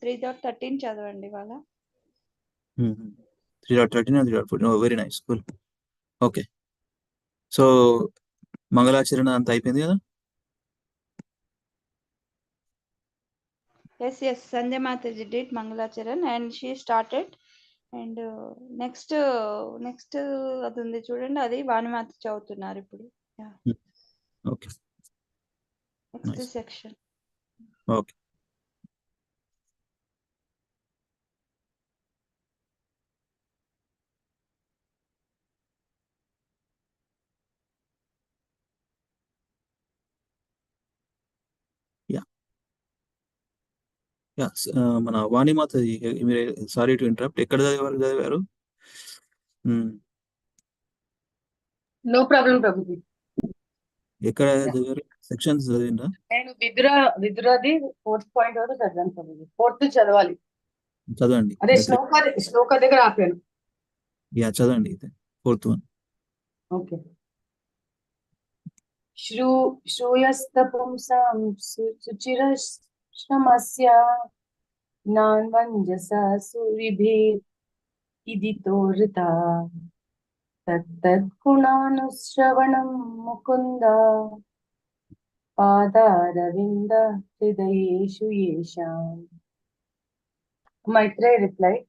3.13 చదవండి వాళ్ళ. 3.13 and 3.14. Oh, very nice. Cool. Okay. So, మంగళాచరణ అంత అయిపోయింది కదా? Yes, Sandhya Mataji did Mangalacharan and she started. And next అది ఉంది చూడండి, అది వాణిమాత చదువుతున్నారు ఇప్పుడు. Okay, next section. ఓకే. మన వాణిమాత, సారీ టు ఇంటరప్ట్, ఎక్కడ చదివారు? No problem Prabhuji. ఎక్కడ చదివారు? సెక్షన్స్ చదివిందా? నేను విదురాది 4th పాయింట్ వరకు చదివాను ప్రభుజీ. 4th చదవాలి. చదవండి. అదే శ్లోక దగ్గర ఆపాను. చదవండి 4th one. ఓకే. శ్రూయస్తపుంసాం సుచిరశ్రమస్య నాన్వంజసా సూరిభిర్ ఇదితో ఋతా తత్తద్గుణానుశ్రవణం ముకుంద పాదారవింద హృదయేషు యేషాం. Maitreya replied,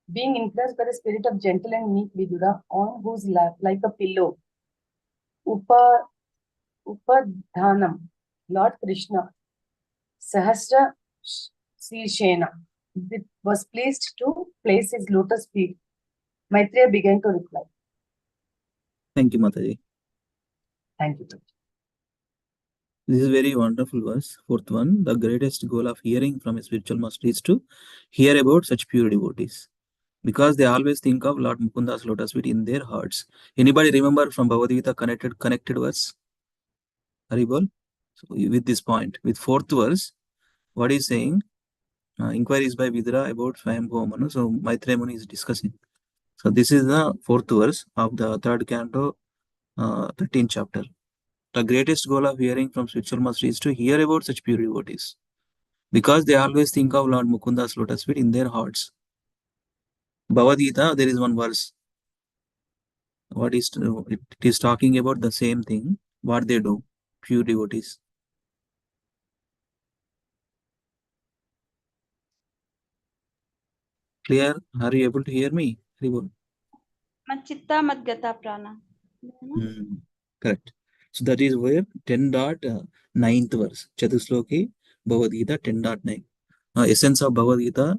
being influenced by the spirit of gentle and meek Vidura, on whose lap, like a pillow, Upadhanam, Lord Krishna, Sahasra Shirshena, was placed to place his lotus feet. Maitreya began to reply. Thank you, Mataji. Thank you. This is very wonderful verse. 4th one. The greatest goal of hearing from a spiritual master is to hear about such pure devotees, because they always think of Lord Mukunda's lotus feet in their hearts. Anybody remember from Bhagavad Gita connected verse? Haribol? So with this point, with 4th verse, what is saying? Inquiries by Vidura about Swayambhuva Manu. So Maitreya Muni is discussing. So this is the 4th verse of the 3rd canto, 13th chapter. The greatest goal of hearing from spiritual master is to hear about such pure devotees, because they always think of Lord Mukunda's lotus feet in their hearts. Bhagavad Gita, there is one verse. It is talking about the same thing, what they do, pure devotees. Clear? Are you able to hear me? Chitta Madgata Prana. Correct. So that is where 10.9th verse, Chatusloki, Bhagavad Gita 10.9. Essence of Bhagavad Gita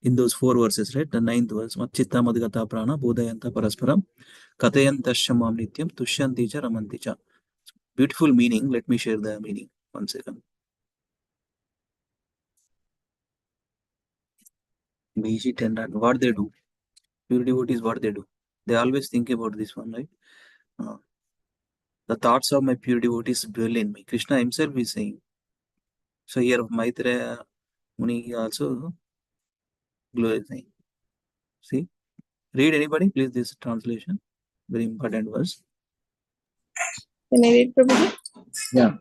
in those 4 verses, right? The 9th verse, Chitta Madgata Prana, Bodhayanta Parasparam, Katayantashamam Nityam, Tushyanticha Ramanticha. Beautiful meaning. Let me share the meaning. 1 second. BG 10. What they do? Pure devotees, what they do? They always think about this one, right? The thoughts of my pure devotees dwell in me. Krishna himself is saying. So here Maitreya Muni also glorifying. See? Read anybody, please, this translation. Very important verse. Can I read, Prabhuji? Yeah.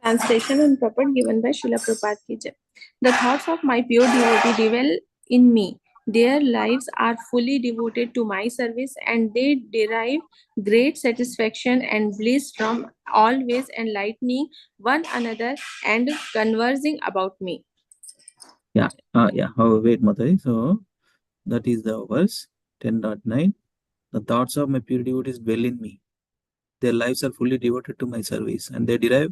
Translation and purport given by Srila Prabhupada ki jai. The thoughts of my pure devotee dwell in me. Their lives are fully devoted to my service, and they derive great satisfaction and bliss from always enlightening one another and conversing about me. Oh, wait, Matai. So that is the verse 10.9. The thoughts of my pure devotees dwell in me. Their lives are fully devoted to my service, and they derive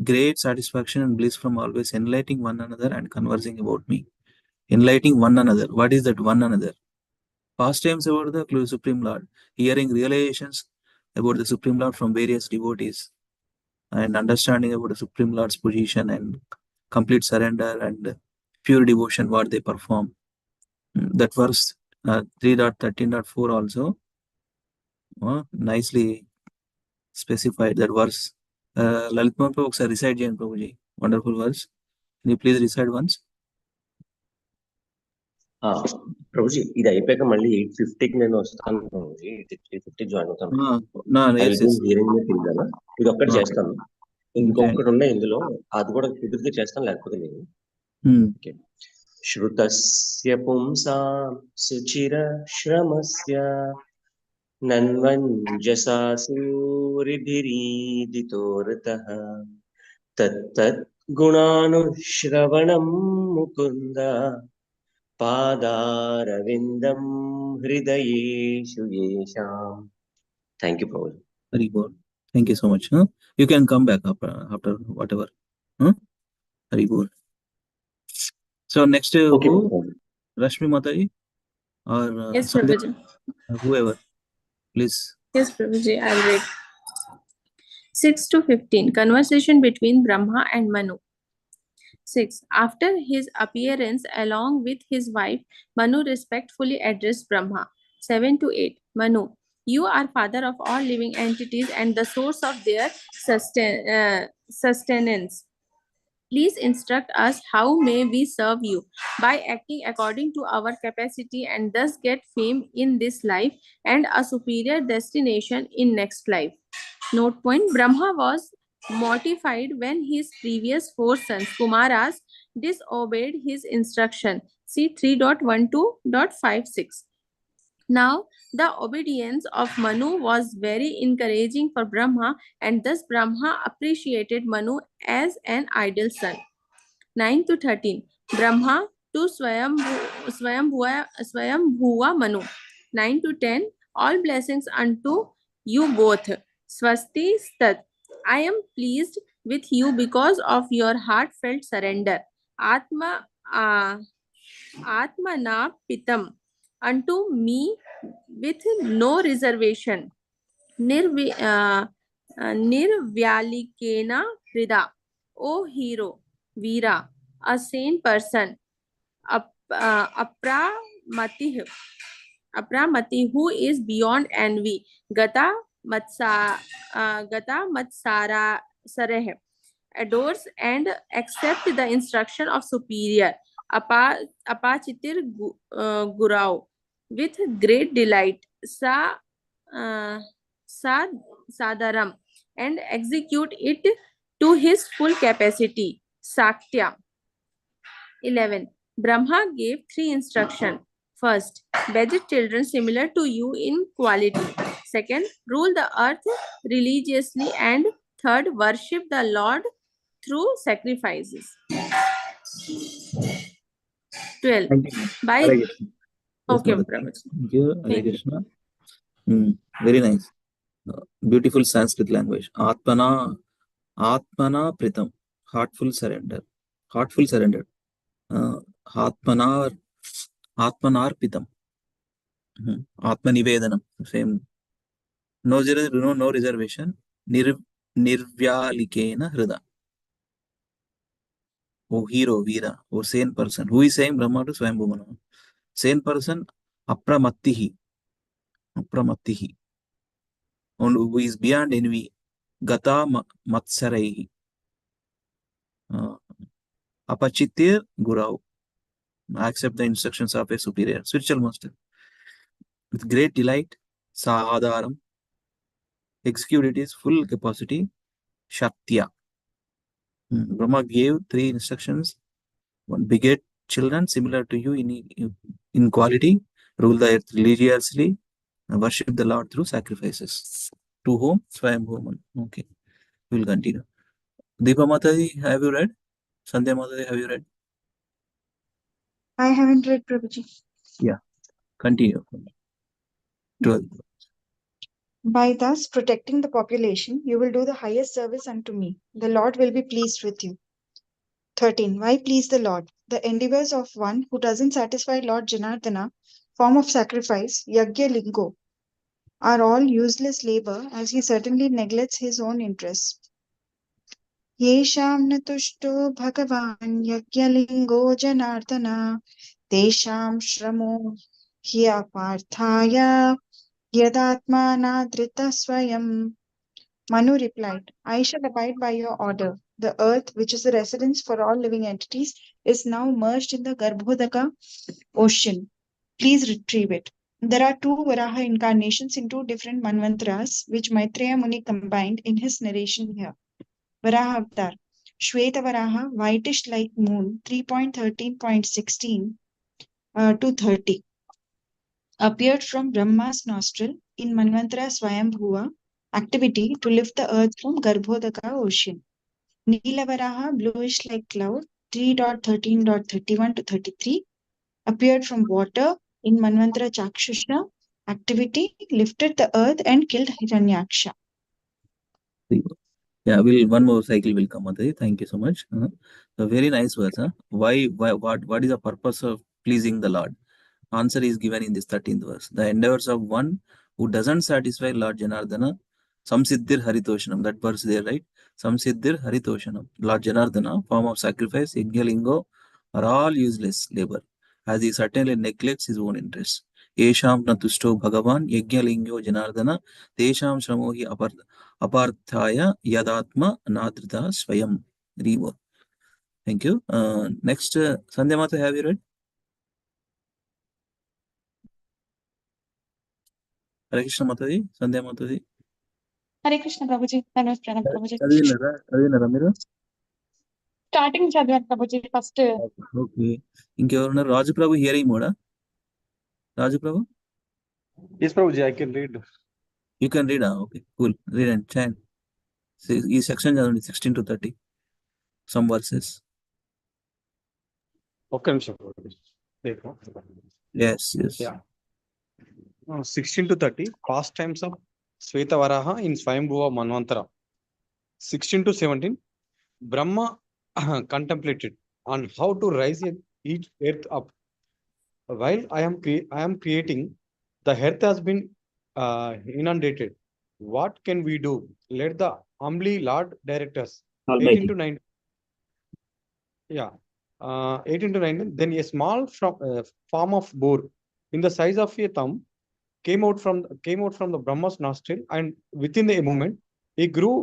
great satisfaction and bliss from always enlightening one another and conversing about me. Enlightening one another. What is that one another? Pastimes about the Supreme Lord. Hearing realizations about the Supreme Lord from various devotees, and understanding about the Supreme Lord's position and complete surrender and pure devotion, what they perform. That verse 3.13.4 also nicely specified that verse. Lalit Prabhu ఒకసారి recite చేయండి Prabhuji. Wonderful verse. Can you please recite once? Prabhuji ఇది అయిపోయాక మళ్ళీ 8:50కి నేను వస్తాను Prabhuji. 8:50 join అవుతాను. ఇది ఒక్కటి చేస్తాను. ఇంకొకటి ఉన్నాయి ఇందులో, అది కూడా కుదిరితే చేస్తాను, లేకపోతే లేదు. Okay. Shrutasya pumsam suchira shramasya nanvanjasa suridhiriditoratah tattat gunanushravanam mukunda padaravindam hridayeshu yesham. Thank you, Prabhuji. Very good. Thank you so much. You can come back after whatever. Very good. So next, Okay, who? Prabhuji. Rashmi Mataji or Yes, Sandhya, Prabhuji. whoever, please. Yes, Prabhuji, I'll read. 6 to 15. Conversation between Brahma and Manu. 6. After his appearance along with his wife, Manu respectfully addressed Brahma. 7 to 8. Manu, you are father of all living entities and the source of their sustenance. Please instruct us how may we serve you by acting according to our capacity and thus get fame in this life and a superior destination in next life. Note point: Brahma was mortified when his previous 4 sons, Kumaras, disobeyed his instruction. See 3.12.56. Now, the obedience of Manu was very encouraging for Brahma, and thus Brahma appreciated Manu as an ideal son. 9 to 13. Brahma to Swayambhuva Manu. 9 to 10. All blessings unto you both. Swasti Stat. I am pleased with you because of your heartfelt surrender. Atmana Pitam. Unto me with no reservation. Nirvyalikena Hrida. O hero, Veera, a sane person, Apramati, who is beyond envy, Gata Matsara Sareh, adores and accepts the instruction of superior, Apachitir Gurau, with great delight, uh, Sadaram, and execute it to his full capacity, Saktya. 11. Brahma gave 3 instructions. First, beget children similar to you in quality. Second, rule the earth religiously. And third, worship the Lord through sacrifices. 12. Thank you. By Hare Krishna. Yes, okay, Mother. Prabhuji. Thank you. Hare Thank you. Krishna. Very nice. Beautiful Sanskrit language. Atmana Pritam. Heartful surrender. Heartful surrender. Atmanar Pitam. Atma Nivedanam. Same. No reservation. Nirvyalikena Hrida. O hero, Veera, O sane person. Who is saying Brahma to Swayambhu Manu? Sane person, Apramattihi. And who is beyond envy, Gata Matsaraihi. Apachitir Gurau. Accept the instructions of a superior, spiritual master. With great delight, Sahadaram. Execute it is full capacity, Shaktya. Brahma gave 3 instructions. One, beget children similar to you in quality, rule the earth religiously, worship the Lord through sacrifices. To whom? Swayambhu Manu. Okay, we will continue. Deepa Mataji, have you read? Sandhya Mataji, have you read? I haven't read, Prabhuji. Yeah, continue. 12. By thus protecting the population, you will do the highest service unto me. The Lord will be pleased with you. 13. Why please the Lord? The endeavors of one who doesn't satisfy Lord Janardana, form of sacrifice, Yagya Lingo, are all useless labor, as he certainly neglects his own interests. Yesham natushto bhagavan yagyalingo janardana tesham shramo hyaparthaya yadatmanadrita swayam. Manu replied, I shall abide by your order. The earth, which is the residence for all living entities, is now merged in the Garbhodaka ocean. Please retrieve it. There are 2 Varaha incarnations in 2 different Manvantras, which Maitreya Muni combined in his narration here. Varaha Avatar. Shvetavaraha, whitish like moon, 3.13.16 to 30, appeared from Brahma's nostril in Manvantara Swayambhuva activity to lift the earth from Garbhodaka ocean. Neelavaraha, bluish like cloud, 3.13.31 to 33, appeared from water in Manvantara Chakshusha activity, lifted the earth and killed Hiranyaksha. Yeah, one more cycle will come, Aditi. Thank you so much. So very nice verse. Why, what is the purpose of pleasing the Lord? Answer is given in this 13th verse. The endeavors of one who doesn't satisfy Lord Janardana, Samsiddhir Haritoshanam, that verse there, right? Samsiddhir Haritoshanam. Lord Janardana, form of sacrifice, yajnalingo, are all useless labor, as he certainly neglects his own interests. Yesham natusto Bhagavan, yajnalingo Janardana, Tesham shramohi aparthaya yadatma nadrita swayam. Revo. Thank you. Next, Sandhya Mata, have you read? Hare Krishna Mataji, Sandhya Mataji. Hare Krishna Prabhuji, Dhanwas Pranam Prabhuji. చదివినారా మీరు? Starting చదివాను Prabhuji first. Okay. ఇంకెవరున్నారు? Raju Prabhu hearing మోడా? Raju Prabhu? Yes, Prabhuji, I can read. You can read. Okay, cool. Read and chant. ఈ section చదవండి 16 to 30. Some verses. ఒక్క నిమిషం Prabhuji. Yes. Yeah. 16 to 30, pastimes of Shvetavaraha in Swayambhuva Manvantara. 16 to 17, Brahma contemplated on how to raise each earth up. While I am creating, the earth has been inundated. What can we do? Let the humbly Lord direct us. 18 to 19. Yeah. 18 to 19. Then a small form of boar in the size of a thumb came out from the Brahma's nostril, and within a moment, he grew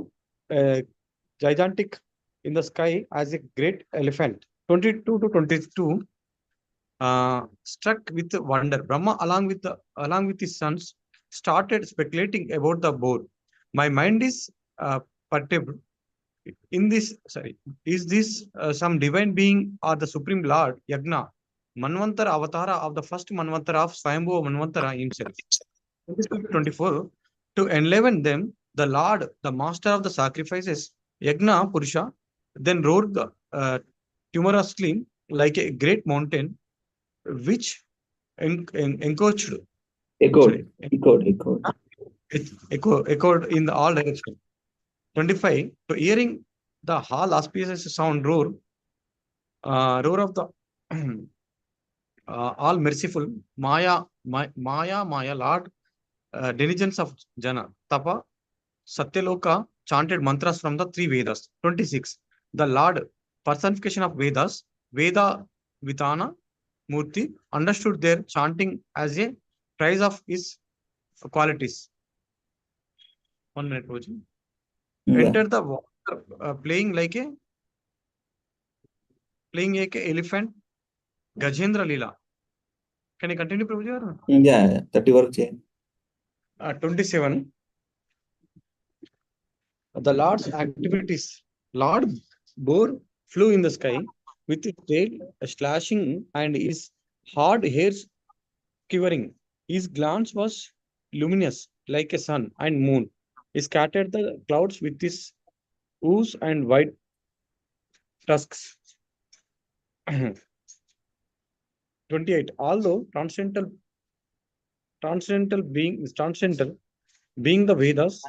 gigantic in the sky as a great elephant. 22 to 22. Struck with wonder, Brahma, along with his sons, started speculating about the boar. My mind is perturbed. Is this some divine being or the Supreme Lord Yagna, Manvantara Avatara of the first Manvantara of Swayambhuva Manvantara himself? 24. To enliven them, the Lord, the master of the sacrifices, Yagna Purusha, then roared timorously like a great mountain, which echoed in all directions. 25. To hearing the all auspicious sound roar of the all merciful Maya, Lord, denizens of Jana, Tapa, Satyaloka chanted mantras from the three Vedas. 26. The Lord, personification of Vedas, Veda Vitana Murti, understood their chanting as a praise of his qualities. 1 minute, Prabhuji. Enter the water, playing like a elephant, Gajendra Leela. Can I continue, Prabhuji? Yeah, 30 work change. 27. The Lord's activities. Lord boar flew in the sky with his tail slashing and his hard hairs quivering. His glance was luminous like a sun and moon. He scattered the clouds with his ooze and white tusks. 28. Although transcendental being the Vedas,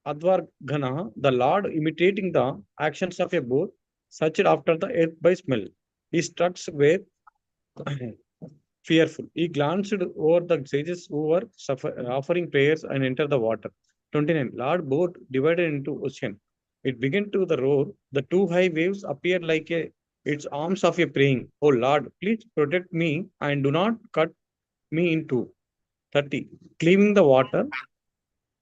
Advargana, the Lord imitating the actions of a boar, searched after the earth by smell. His trucks were fearful. He glanced over the sages who were offering prayers and entered the water. 29. Lord boat divided into ocean. It began to the roar. The two high waves appeared like its arms of a praying. Oh Lord, please protect me and do not cut me in two. 30. Cleaving the water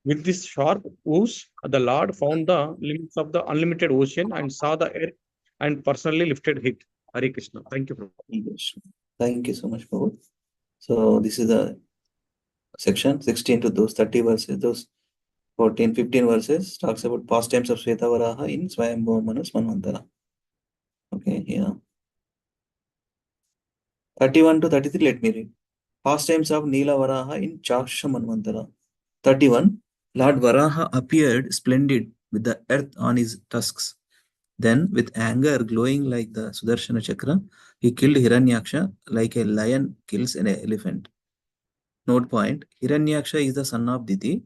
with this sharp ooze, the Lord found the limits of the unlimited ocean and saw the earth and personally lifted it. Hare Krishna. Thank you, Prabhu. Thank you so much, Prabhu. So this is the section 16 to those 30 verses. Those 14, 15 verses talks about pastimes of Shvetavaraha in Swayambhuva Manu Manvantara. Okay, yeah. 31 to 33, let me read. Pastimes of Neela Varaha in Chaksha Manvantara. 31. Lord Varaha appeared splendid with the earth on his tusks. Then, with anger glowing like the Sudarshana Chakra, he killed Hiranyaksha like a lion kills an elephant. Note point, Hiranyaksha is the son of Diti,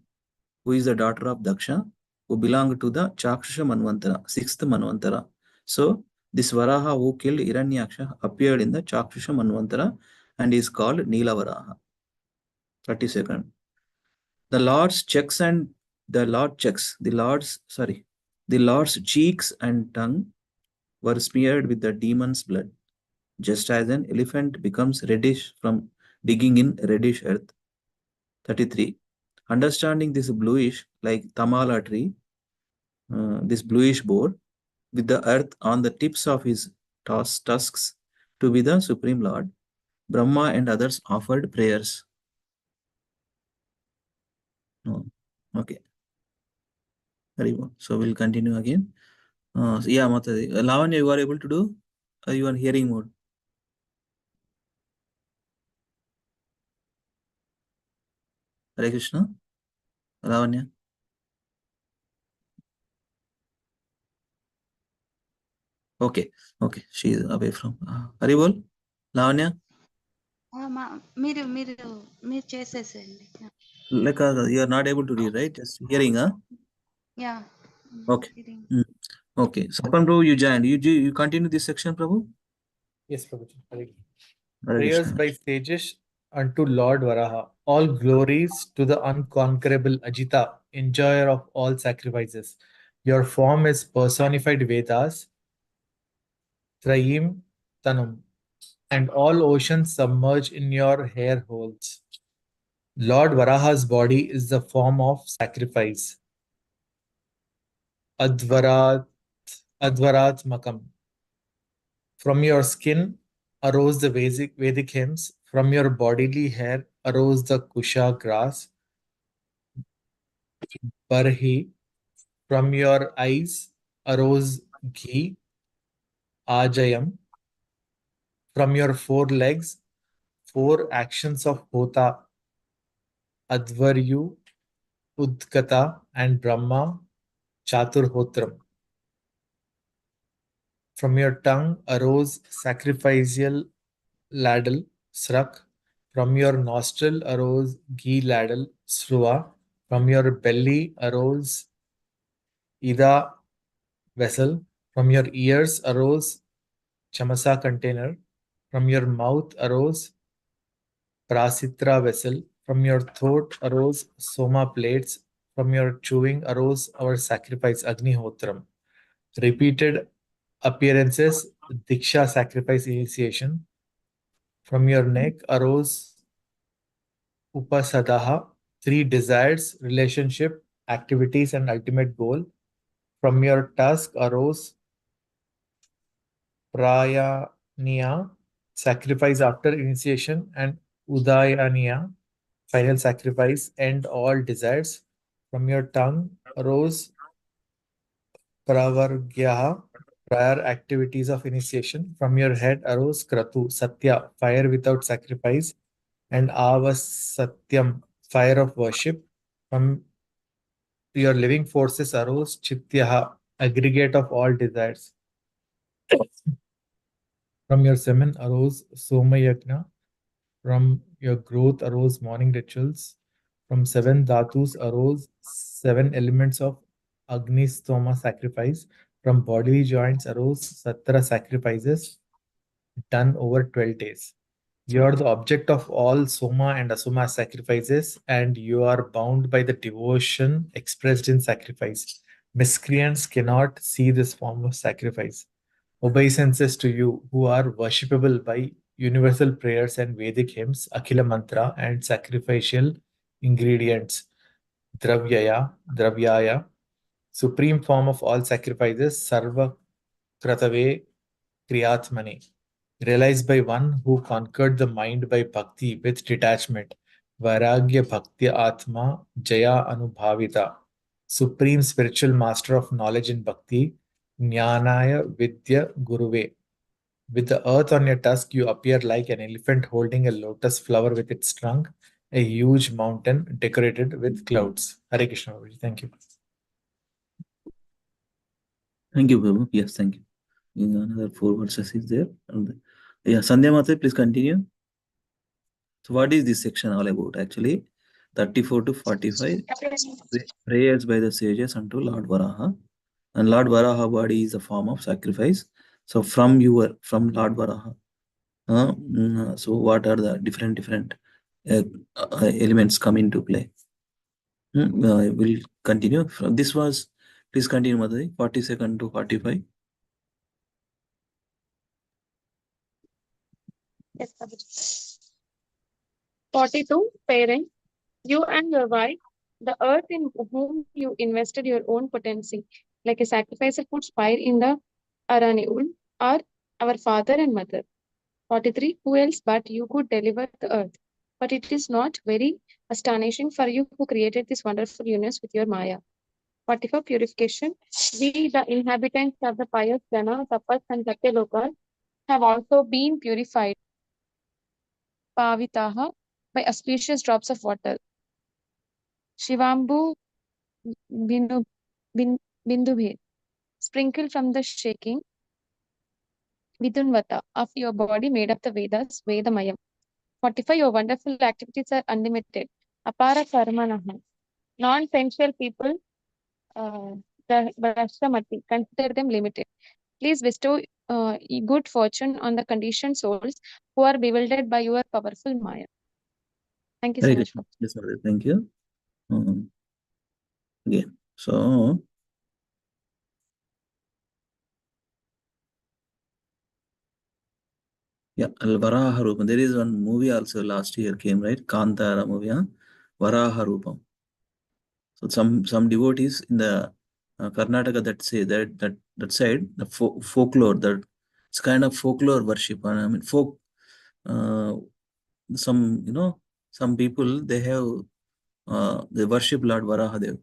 who is the daughter of Daksha, who belonged to the Chakshusha Manvantara, 6th Manvantara. So, this Varaha who killed Hiranyaksha appeared in the Chakshusha Manvantara and is called Neela Varaha. 32nd. The Lord's cheeks and the Lord's cheeks and tongue were smeared with the demon's blood, just as an elephant becomes reddish from digging in reddish earth. 33. Understanding this bluish, like Tamala tree, this bluish board, with the earth on the tips of his tusks to be the Supreme Lord, Brahma and others offered prayers. No. Okay. Very well. So we'll continue again. Yeah, Mataji. Lavanya, you are able to do? You are in hearing mode. Hare Krishna. Lavanya. Okay. Okay. She is away from. Haribol. Lavanya. మీరు మీరు మీరు చేసేసేయండి. Like you are not able to read, right? Just hearing, huh? Yeah. Okay. Okay. Sapan Prabhu, you joined. You continue this section, Prabhu? Yes, Prabhuji. Hare Prayers Krishna. by sages unto Lord Varaha. All glories to the unconquerable Ajita, enjoyer of all sacrifices. Your form is personified Vedas, Trayim Tanum, and all oceans submerge in your hair holes. Lord Varaha's body is the form of sacrifice. Advaratmakam. From your skin arose the Vedic hymns. From your bodily hair arose the kusha grass. Barhi. From your eyes arose ghee. Ajayam. From your 4 legs, 4 actions of Hota. Advaryu, Udkata, and Brahma. Chaturhotram. From your tongue arose sacrificial ladle, Srak. From your nostril arose ghee ladle, Sruva. From your belly arose Ida vessel. From your ears arose Chamasa container. From your mouth arose Prasitra vessel. From your throat arose Soma plates. From your chewing arose our sacrifice Agnihotram. Repeated appearances Diksha sacrifice initiation. From your neck arose Upasadaha, 3 desires, relationship, activities, and ultimate goal. From your tusk arose Prayaniya, sacrifice after initiation, and Udayaniya, final sacrifice, end all desires. From your tongue arose Pravargyaha, prior activities of initiation. From your head arose Kratu, Satya, fire without sacrifice, and Avasatyam, fire of worship. From your living forces arose Chityaha, aggregate of all desires. From your semen arose Somayagna. From your growth arose morning rituals. From 7 dhatus arose 7 elements of Agnistoma sacrifice. From bodily joints arose Satra sacrifices done over 12 days. You are the object of all Soma and Asoma sacrifices, and you are bound by the devotion expressed in sacrifice. Miscreants cannot see this form of sacrifice. Obeisances to you, who are worshipable by universal prayers and Vedic hymns, Akhila Mantra, and sacrificial ingredients, Dravyaya, supreme form of all sacrifices, Sarva Kratave Kriyatmane, realized by one who conquered the mind by bhakti with detachment, Vairagya Bhakti Atma Jaya Anubhavita, supreme spiritual master of knowledge and bhakti, Jnanaya Vidya Guruve. With the earth on your tusk, you appear like an elephant holding a lotus flower with its trunk, a huge mountain decorated with clouds. Hare Krishna. Babaji. Thank you. Thank you, Prabhu. Yes, thank you. Another 4 verses is there. Yeah, Sandhya Mata, please continue. So what is this section all about actually? 34 to 45 prayers by the sages unto Lord Varaha. And Lord Varaha body is a form of sacrifice. So from Lord Varaha. So what are the different elements come into play? We'll continue. This was, please continue, Madhuri, 42nd to 45. Yes, Prabhuji. 42, parent, you and your wife, the earth in whom you invested your own potency, like a sacrificer puts fire in the Araniul, are our father and mother. 43, who else but you could deliver the earth? But it is not very astonishing for you who created this wonderful universe with your Maya. 44, purification. We, the inhabitants of the pious Jana, Tapas, and Satyalokas, have also been purified, Pavitaha, by auspicious drops of water. Shivambu Bindu Bindubhe, sprinkled from the shaking Vidunvata of your body made of the Vedas, Vedamayam. 45, your wonderful activities are unlimited. Apara Karmanaha. Non-sensual people, the Brashtamati, consider them limited. Please bestow good fortune on the conditioned souls who are bewildered by your powerful Maya. Thank you so Hare much. Krishna. Yes, Madhuri, thank you. Again, so yeah, Varaha Rupam. There is one movie also last year came, right? Kantara movie, huh? Varaha Rupam. So some devotees in the Karnataka that say that side the folklore, that it's kind of folklore worship. And I mean folk. Some people they have they worship Lord Varahadev.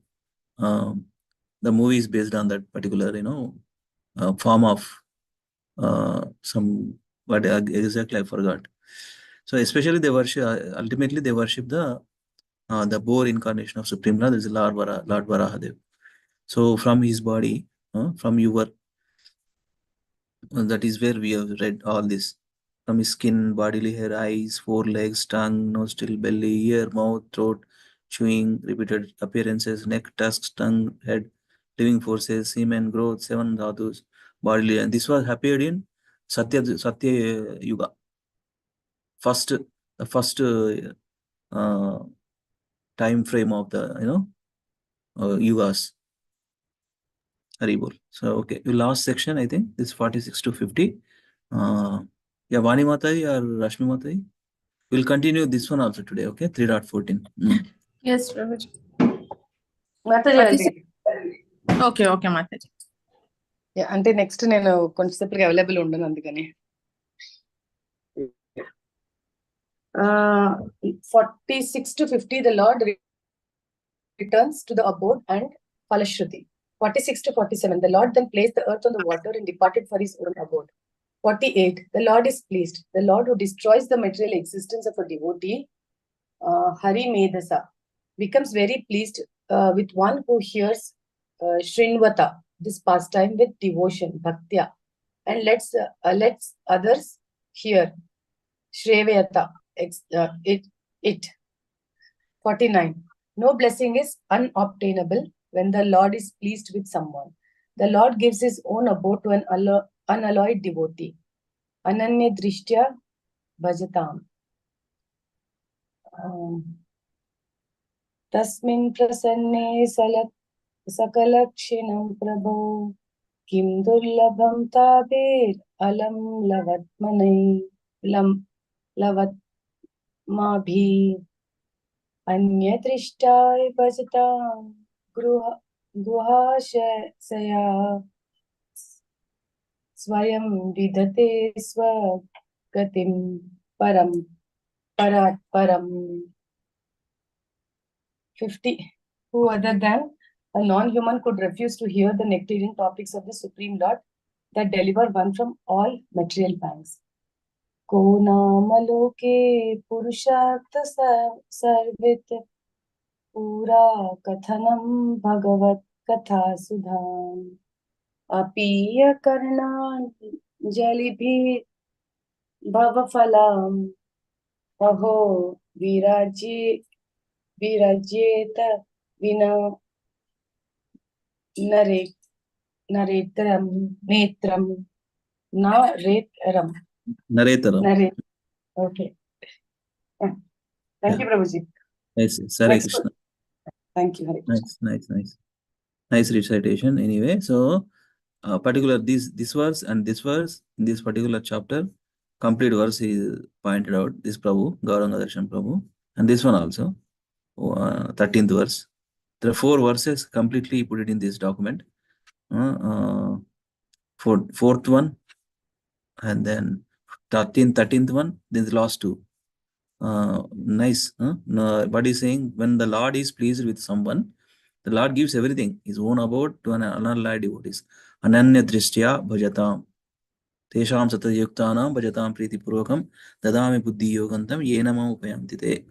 The movie is based on that particular form of some, what exactly I forgot. So especially they worship, ultimately they worship the boar incarnation of Supreme Lord. This is Lord Varahadev. So from his body, from your, that is where we have read all this. From his skin, bodily hair, eyes, 4 legs, tongue, nostril, belly, ear, mouth, throat, chewing, repeated appearances, neck, tusks, tongue, head, living forces, semen, growth, 7 dhatus, bodily. And this was appeared in Satya Yuga. The first time frame of the yugas. Haribol. So okay, the last section, I think this 46 to 50. Yeah, Vani Matai or Rashmi Matai. We'll continue this one also today, okay? 3.14. Yes, Prabhuji. Mataji అండి Okay, okay, Mataji. అంటే next నేను కొంచెంసేపటికి available ఉండను అందుకని 46 to 50 the Lord returns to the abode and Falashruti. 46 to 47 the Lord then placed the earth on the water and departed for his own abode. 48 the Lord is pleased. The Lord who destroys the material existence of a devotee, Hari Medasa, becomes very pleased with one who hears Shrinvata, this pastime, with devotion, bhaktya, and lets others hear Shrevayata, it. 49. No blessing is unobtainable when the Lord is pleased with someone. The Lord gives his own abode to an unalloyed devotee. Ananya Drishtya Bhajatam. Tasmin prasanne sakalakshinam prabho kim durlabham tabir alam lavatmabhi अन्यदृष्टाय भजतां गुहाशया स्वयं विदते स्वगतिं परात् परम्. 50. Who other than A non-human could refuse to hear the nectarian topics of the Supreme Lord that deliver one from all material pangs. को नामलोके पुरुषार्थ सर्वित पूरा कथनम भगवत कथा सुधाम अपीय कर्णांजलिभि भवफलाम अहो विराज्येत विना नरेतरम Naretaram. Okay. Thank you, Prabhuji. Yes, Hare Next Krishna. Thank you, Hare Krishna. Nice recitation. Anyway, so particular this verse and this verse in this particular chapter, complete verse is pointed out. This Prabhu, Gauranga Darshan Prabhu, and this one also, 13th verse. There are 4 verses completely put it in this document. Fourth one, and then 13th one, then the last 2. Nice. What is saying? When the Lord is pleased with someone, the Lord gives everything, his own abode to an unallied devotees. Ananya drishtya bhajatam. Tesham satyayuktanam bhajatam priti purvakam dadami buddhi yogantam yenamam upayantite.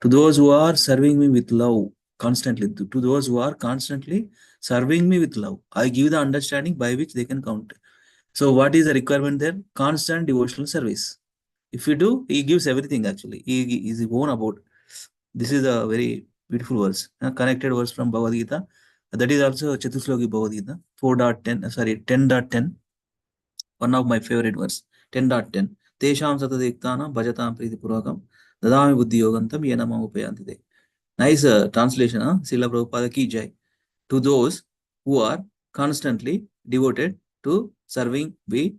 To those who are serving me with love constantly, to those who are constantly serving me with love, I give the understanding by which they can count. So what is the requirement there? Constant devotional service. If you do, he gives everything actually. He is own about. This is a very beautiful verse, connected verse from Bhagavad Gita. That is also Chatusloki Bhagavad Gita, 10.10. One of my favorite verse, 10.10. Tesham satadiktanam bhajatam priti purvakam dadami buddhi yogantam yenamam upayantite. Nice translation, Srila Prabhupada ki jai. To those who are constantly devoted to serving me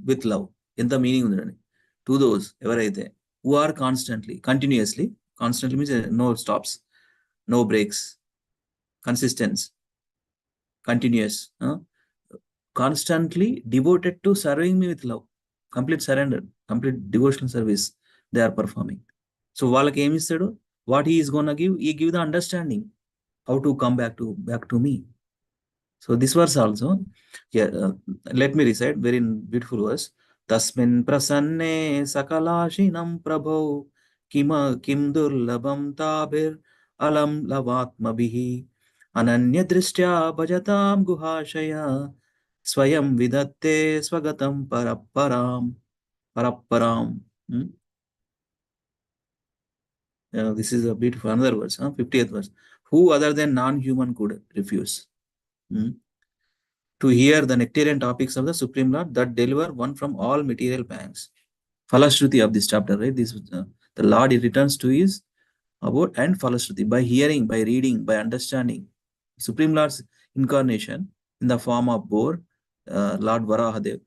with love. ఎంత meaning ఉందండి. To those ఎవరైతే who are continuously means no stops, no breaks, consistent, continuous, constantly devoted to serving me with love, complete surrender, complete devotional service they are performing. So వాళ్ళకి ఏమి ఇస్తాడు? What he is gonna give? He give the understanding how to come back to me. So this verse also, let me recite very beautiful verse. Tasmin prasanne sakalashinam prabho kim durlabam tabir alam lavatmabhihi ananya drishtya bhajatam guhashaya swayam vidatte swagatam parapparam. This is a beautiful another verse, 50th verse. Who other than non-human could refuse to hear the nectarian topics of the Supreme Lord that deliver one from all material pangs? Falashruti of this chapter, right? This the Lord returns to his abode and Falashruti by hearing, by reading, by understanding. Supreme Lord's incarnation in the form of Bor, Lord Varahadev.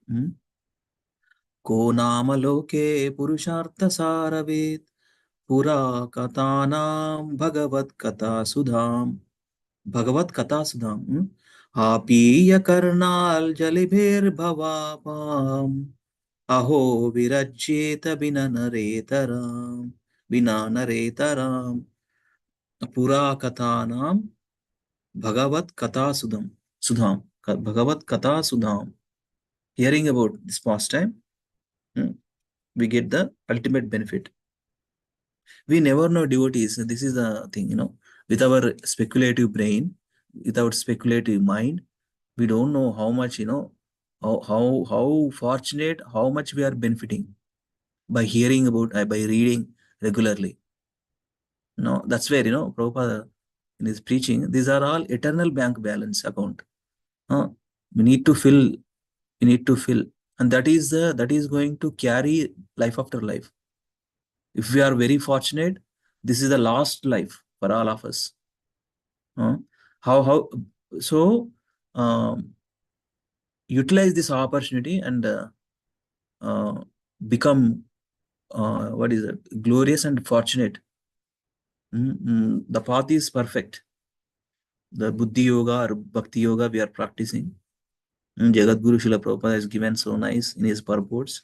Ko namaloke purushartha saravet pura katanam bhagavad kata sudham. Bhagavad Kata Sudham. Apiya karnal jalibhir bhavapam. Aho virajyeta binanaretaram. Pura katanam Bhagavad Kata Sudham. Bhagavad Kata Sudham. Hearing about this pastime, we get the ultimate benefit. We never know devotees. This is the thing, with our speculative brain, without speculative mind, we don't know how much, how fortunate, how much we are benefiting by hearing about, by reading regularly. That's where, Prabhupada in his preaching, these are all eternal bank balance account. We need to fill, and that is going to carry life after life. If we are very fortunate, this is the last life for all of us. So utilize this opportunity and become glorious and fortunate. The path is perfect. The Buddhi Yoga or Bhakti Yoga we are practicing. Jagadguru Srila Prabhupada has given so nice in his purports.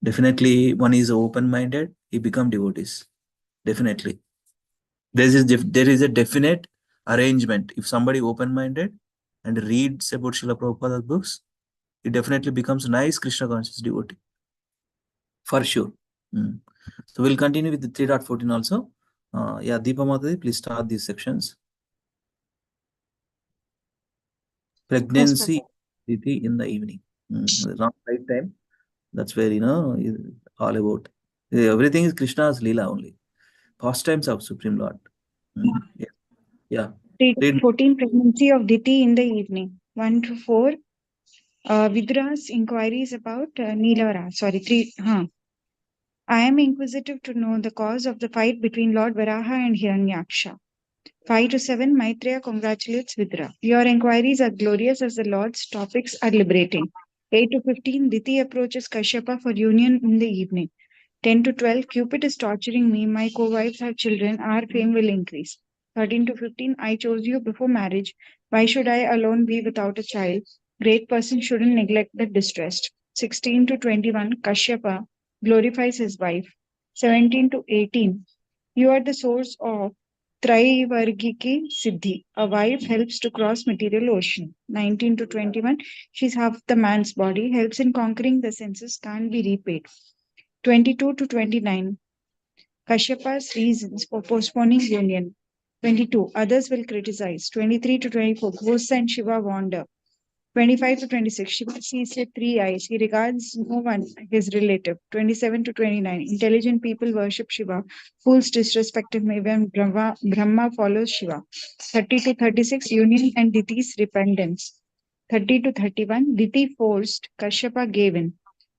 Definitely, one is open-minded, he become devotees. Definitely. There is a definite arrangement. If somebody open-minded and reads about Srila Prabhupada's books, it definitely becomes nice Krishna conscious devotee. For sure. So we'll continue with the 3.14 also. Yeah, Deepa Mataji, please start these sections. Pregnancy in the evening. Not right time. That's where, all about. Everything is Krishna's Leela only. Pastimes of Supreme Lord. Yeah. 14, pregnancy of Diti in the evening. 1 to 4. Vidra's inquiries about Neelavara. Sorry, 3. I am inquisitive to know the cause of the fight between Lord Varaha and Hiranyaksha. 5 to 7, Maitreya congratulates Vidra. Your inquiries are glorious as the Lord's topics are liberating. 8 to 15, Diti approaches Kashyapa for union in the evening. 10 to 12, Cupid is torturing me. My co-wives have children. Our fame will increase. 13 to 15, I chose you before marriage. Why should I alone be without a child? Great person shouldn't neglect the distressed. 16 to 21, Kashyapa glorifies his wife. 17 to 18, you are the source of Traivargiki Siddhi. A wife helps to cross material ocean. 19 to 21, she's half the man's body, helps in conquering the senses, can't be repaid. 22 to 29, Kashyapa's reasons for postponing union. 22, others will criticize. 23 to 24, ghosts and Shiva wander. 25 to 26, Shiva sees with 3 eyes. He regards no one his relative. 27 to 29, intelligent people worship Shiva. Fools disrespect him when Brahma follows Shiva. 30 to 36, union and Diti's repentance. 30 to 31, Diti forced, Kashyapa gave in.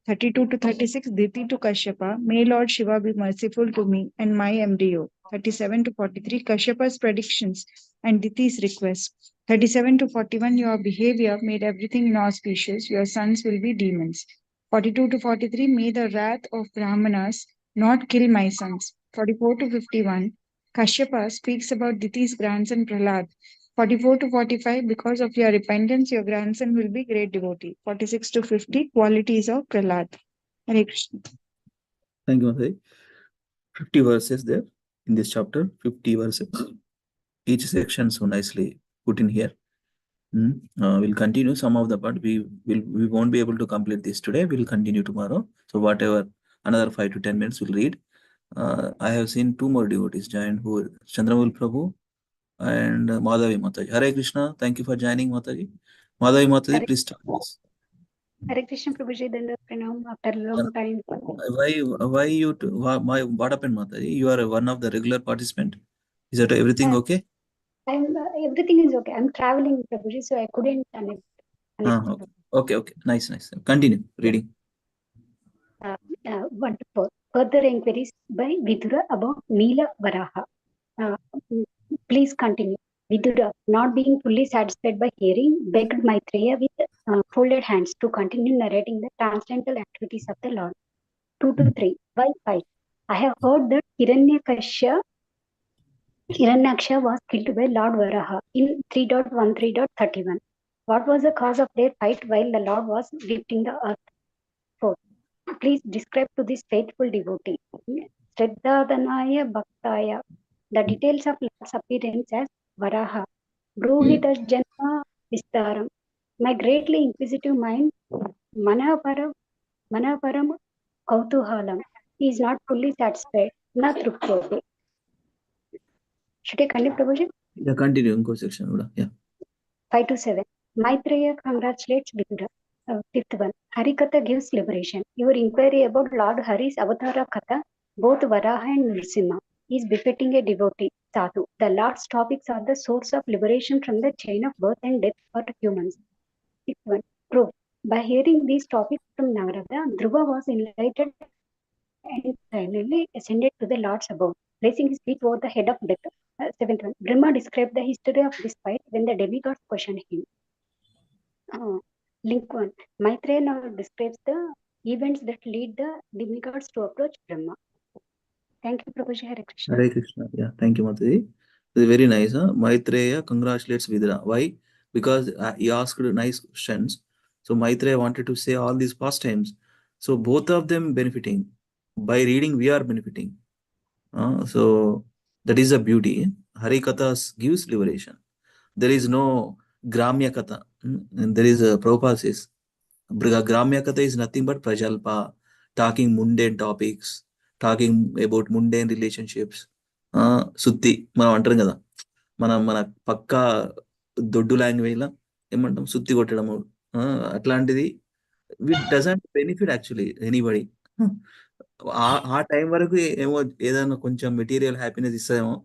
32 to 36, Diti to Kashyapa, may Lord Shiva be merciful to me and my embryo. 37 to 43, Kashyapa's predictions and Diti's request. 37 to 41, your behavior made everything inauspicious, your sons will be demons. 42 to 43, may the wrath of Brahmanas not kill my sons. 44 to 51, Kashyapa speaks about Diti's grandson Prahlad. 44 to 45, because of your repentance, your grandson will be great devotee. 46 to 50, qualities of Prahlad. Hare Krishna. Thank you, Mataji. 50 verses there in this chapter, 50 verses. Each section so nicely put in here. We'll continue some of the part. We won't be able to complete this today. We'll continue tomorrow. So whatever, another 5 to 10 minutes we'll read. I have seen 2 more devotees join, who are Chandramul Prabhu and Madhavi Mataji. Hare Krishna. Thank you for joining, Mataji. Madhavi Mataji, please start this. Hare Krishna Prabhuji, then the pranam after a long time. Why you? What happened, Mataji? You are one of the regular participant. Is that everything okay? Everything is okay. I'm traveling, Prabhuji, so I couldn't connect. Okay. Nice. Continue reading. Wonderful. Further inquiries by Vidura about Neela Varaha. Please continue. Vidura, not being fully satisfied by hearing, begged Maitreya with folded hands to continue narrating the transcendental activities of the Lord. 2 to 3. Why 5? I have heard that Hiranyaksha was killed by Lord Varaha in 3.13.31. What was the cause of their fight while the Lord was lifting the earth? 4. Please describe to this faithful devotee, Shraddhadanaya Bhaktaya, the details of Lord's appearance as Varaha. Bruhitas Janma Vistaram. My greatly inquisitive mind, Manaparam Kautuhalam, is not fully satisfied. Na Trupyate. Should I continue, Prabhuji? Yeah, continue in section. Yeah. 5 to 7. Maitreya congratulates Vidura. 5th one. Harikatha gives liberation. Your inquiry about Lord Hari's Avatara Katha, both Varaha and Nrsimha, is befitting a devotee, Sadhu. The Lord's topics are the source of liberation from the chain of birth and death for humans. 6th one. Proof. By hearing these topics from Narada, Dhruva was enlightened and finally ascended to the Lord's abode, placing his feet over the head of death. 7th one. Brahma described the history of this fight when the demigods questioned him. Link 1. Maitreya now describes the events that lead the demigods to approach Brahma. Thank you, Prabhuji. Hare Krishna. Hare Krishna. Yeah, thank you, Mataji. It's very nice. Maitreya congratulates Vidura. Why? Because he asked nice questions. So Maitreya wanted to say all these pastimes. So both of them benefiting. By reading, we are benefiting. So that is a beauty. Harikathas gives liberation. There is no Gramya Katha. And there is a Prabhupada says, Gramya Katha is nothing but Prajalpa, talking mundane topics, talking about mundane relationships. Sutti, మనం అంటాం కదా, మన పక్కా దొడ్డు లాంగ్వేజ్లో ఏమంటాం, సుత్తి కొట్టడము, అట్లాంటిది it doesn't benefit actually anybody. ఆ టైం వరకు ఏమో ఏదైనా కొంచెం మెటీరియల్ హ్యాపీనెస్ ఇస్తుందేమో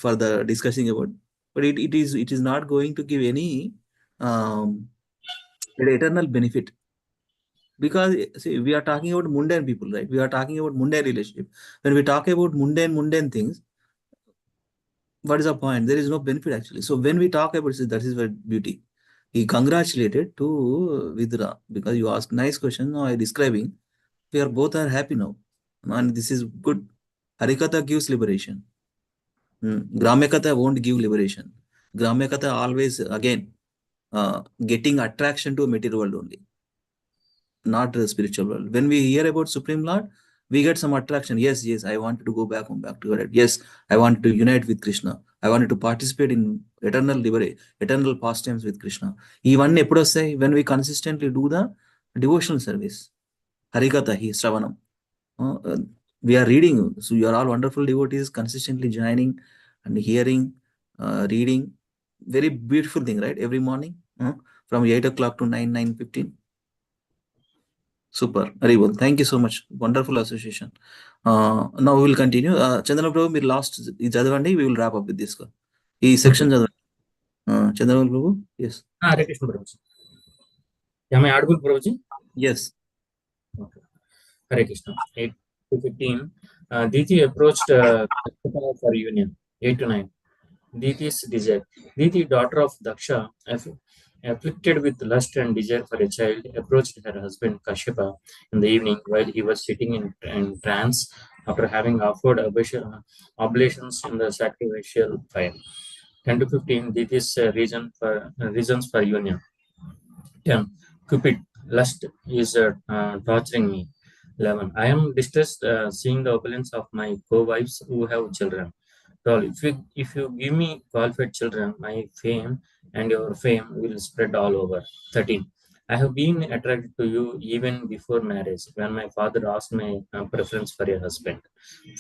for the discussing about, but it is not going to give any um, eternal benefit, because see, we are talking about mundane people, right? We are talking about mundane relationship. When we talk about mundane things, what is the point? There is no benefit actually. So when we talk about this, that is where beauty. He congratulated to Vidra because you asked nice question. Now I describing. We are both are happy now, and this is good. Harikatha gives liberation. Gramyakatha won't give liberation. Gramyakatha always again getting attraction to material world only, not the spiritual world. When we hear about Supreme Lord, we get some attraction. Yes, I wanted to go back home, back to God. Yes, I wanted to unite with Krishna. I wanted to participate in eternal liberation, eternal pastimes with Krishna. Even epudu say when we consistently do the devotional service, Harikatha, he Shravanam. We are reading, so you are all wonderful devotees, consistently joining and hearing, reading. Very beautiful thing, right? Every morning from 8 o'clock to 9:15. Super, very well. Thank you so much. Wonderful association. Now we will continue. Chandana Prabhu, మీరు last ఇది చదవండి. We will wrap up with this. ఈ section చదవండి. Chandana Prabhu, yes. Hare Krishna Prabhuji. Am I audible, Prabhuji? Yes. Okay. Hare Krishna. 8 to 15. Diti approached for union. 8 to 9. Diti's desire. Diti, daughter of Daksha, afflicted with lust and desire for a child, approached her husband Kashyapa in the evening while he was sitting in trance after having offered oblations in the sacrificial fire. 10 to 15. Diti's reasons for union. 10. Cupid, lust is torturing me. 11. I am distressed seeing the opulence of my co-wives who have children. 12. If you give me qualified children, my fame and your fame will spread all over. 13. I have been attracted to you even before marriage, when my father asked my preference for a husband.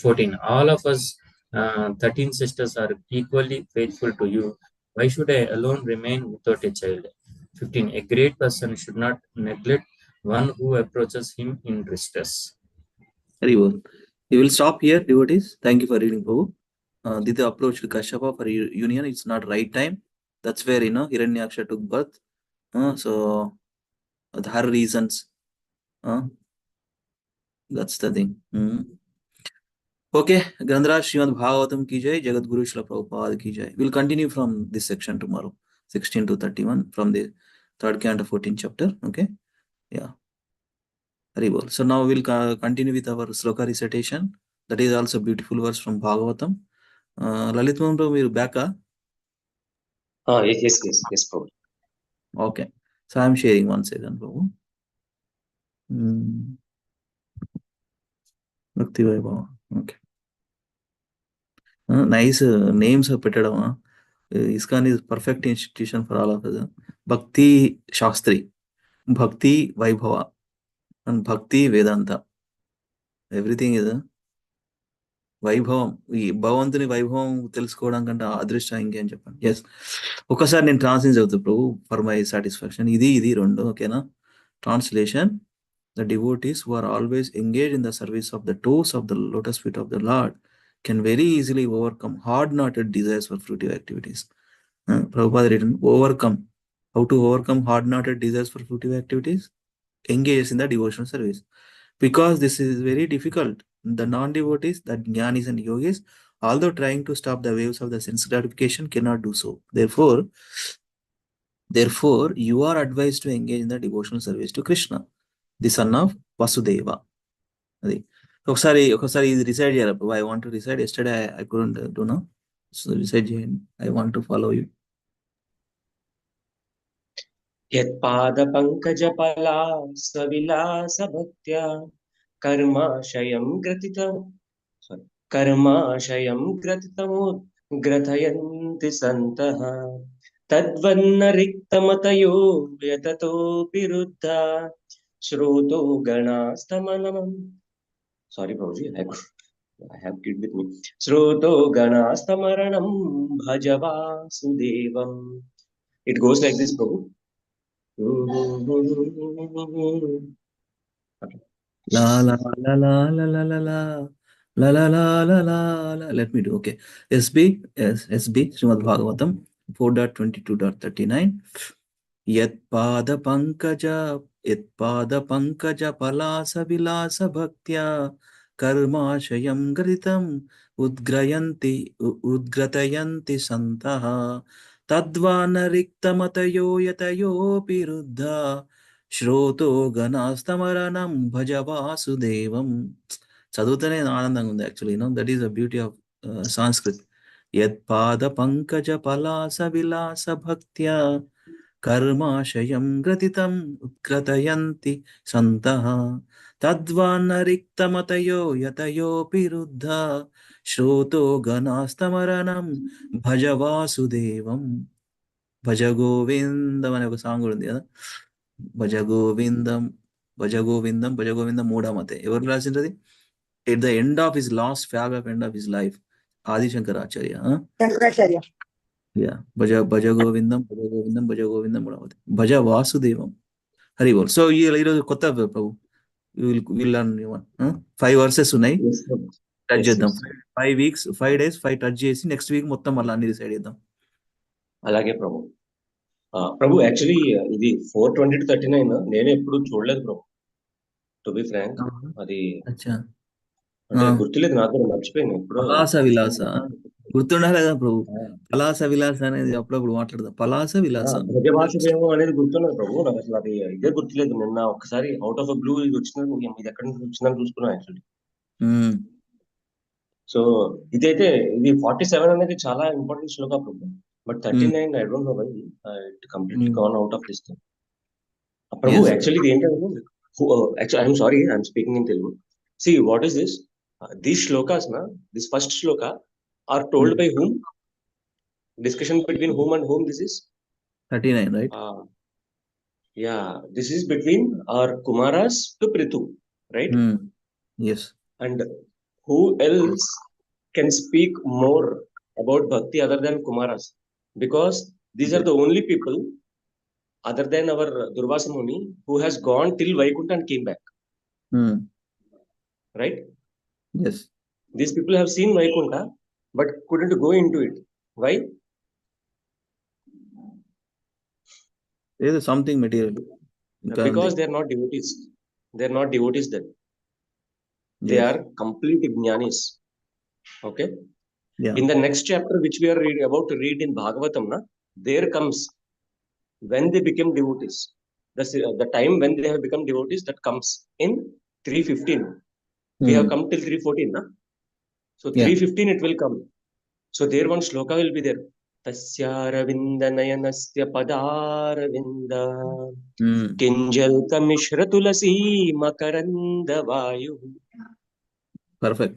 14. All of us 13 sisters are equally faithful to you. Why should I alone remain without a child? 15. A great person should not neglect one who approaches him in distress. Very well. We will stop here, devotees. Thank you for reading, Prabhu. Dita approached Kashyapa for union. It's not right time. That's where Hiranyaksha took birth. So her reasons. That's the thing. Okay, Grandraj Srimad Bhagavatam ki jai, Jagat Guru Srila Prabhupada ki jai. We'll continue from this section tomorrow, 16 to 31, from the 3rd canto, 14th chapter. Okay, yeah. Very well. So now we'll continue with our sloka recitation. That is also beautiful verse from Bhagavatam. Lalit Mohan Prabhu, you're back? Yes, Prabhu. Okay. So I'm sharing one second, Prabhu. Bhakti Vaibhava. Okay. Nice names are పెట్టడం. ISKCON is perfect institution for all of us. Bhakti Shastri, Bhakti Vaibhava, and Bhakti Vedanta. Everything is వైభవం. ఈ భగవంతుని వైభవం తెలుసుకోవడం కంటే అదృష్టం ఇంకేం చెప్పండి. ఎస్, ఒకసారి నేను ట్రాన్స్లేట్ చదువుతా ప్రభు ఫర్ మై సాటిస్ఫాక్షన్. ఇది రెండు ఓకేనా. Translation. The devotees who are always engaged in the service of the toes of the lotus feet of the Lord can very easily overcome hard-knotted desires for fruitive activities. Prabhupada written, overcome. How to overcome hard-knotted desires for fruitive activities? Engage in the devotional service. Because this is very difficult. The non-devotees, the jnanis and yogis, although trying to stop the waves of the sense gratification, cannot do so. Therefore, you are advised to engage in the devotional service to Krishna, the son of Vasudeva. ఒకసారి ఇది reside చేయాలి. I want to recite. Yesterday I couldn't do now. So recite చేయండి. I want to follow you. यत्पादपङ्कजपला सविलासभक्त्या कर्माशयं ग्रथितमुद् ग्रथयन्ति सन्तः तद्वन्न रिक्तमतयो यततोऽपि रुद्धा श्रोतो गणास्तमनम्. Sorry, Prabhuji, I have kid with me. Shroto ganastamaranam bhajava sudevam. It goes like this, Prabhu. Okay. La la la la la la la la la la la la la la. Let me do. Okay. SB Srimad Bhagavatam 4.22.39. Yatpada pankaja palasa vilasa bhaktya karmashayam gritam udgratayanti santaha tadvana riktamatayo yatayopi ruddha శ్రోతో గణాస్తమరణం భజ వాసుదేవం. చదువుతూనే ఆనందంగా ఉంది actually. That is the beauty of Sanskrit. యత్పాద పంకజ పలాస విలాస భక్త్యా కర్మాశయం గ్రతితం ఉత్క్రతయంతి సంతః తద్వాన్న రిక్తమతయో యతయోపి రుద్ధ శ్రోతో గణాస్తమరణం భజ వాసుదేవం. భజ గోవిందం అనే ఒక సాంగ్ ఉంది కదా, భజ గోవిందం భజ గోవిందం భజ గోవిందం మూఢమతే. ఎవరు రాసింది? At the end of his last fag of end of his life Adi Shankaracharya. Shankaracharya. Bhaja Bhaja Govindam Bhaja Govindam Bhaja Govindam మూఢమతే Bhaja వాసుదేవం. Hari boll. So ఈరోజు కొత్త ప్రభు వీళ్ళు 5 వర్సెస్ ఉన్నాయి. టచ్ చేద్దాం. 5 weeks 5 days 5 టచ్ చేసి నెక్స్ట్ వీక్ మొత్తం మళ్ళీ అన్ని డిసైడ్ చేద్దాం. అలాగే ప్రభు. ప్రభు యాక్చువల్లీ ఇది 420 to 39 నేను ఎప్పుడు చూడలేదు ప్రభు, టు బి ఫ్రాంక్. అది అంటే గుర్తులేదు, నాకు మర్చిపోయాను ఎప్పుడు. పలాస విలాస గుర్తుండాలి కదా ప్రభు. పలాస విలాస అనేది అప్పుడప్పుడు మాట్లాడదాం. పలాస విలాస భజవాసుదేవం అనేది గుర్తున్నది ప్రభు, నాకు అసలు అది ఇదే గుర్తులేదు. నిన్న ఒకసారి అవుట్ ఆఫ్ బ్లూ ఇది వచ్చినది, ఇది ఎక్కడి నుంచి వచ్చిందని చూసుకున్నాను యాక్చువల్లీ. సో ఇదైతే ఇది 47 అనేది చాలా ఇంపార్టెంట్ శ్లోక ప్రభు. But 39 I don't know why it completely gone out of this thing. ప్రభు యాక్చువల్లీ ఇది ఏంటంటే, actually I'm sorry, I'm speaking in Telugu. See, what is this? These shlokas, this first shloka are told by whom? Discussion between whom and whom this is? 39, right? Yeah, this is between our Kumaras to Prithu, right? Yes. And who else can speak more about bhakti other than Kumaras? Because these are the only people other than our Durvasa Muni who has gone till Vaikuntha and came back. Right? Yes. These people have seen Vaikuntha but couldn't go into it. Why? There is something material. Because they are not devotees. They are not devotees then. They are complete jnanis. Okay? Yeah. In the next chapter which we are about to read in Bhagavatam, there comes when they became devotees. The time when they have become devotees, that comes in 315. We have come till 314. So 315 it will come. So there one shloka will be there. Tasyaravinda nayanasya padaravinda kinjalta mishra tulasi makaranda vayu. Perfect.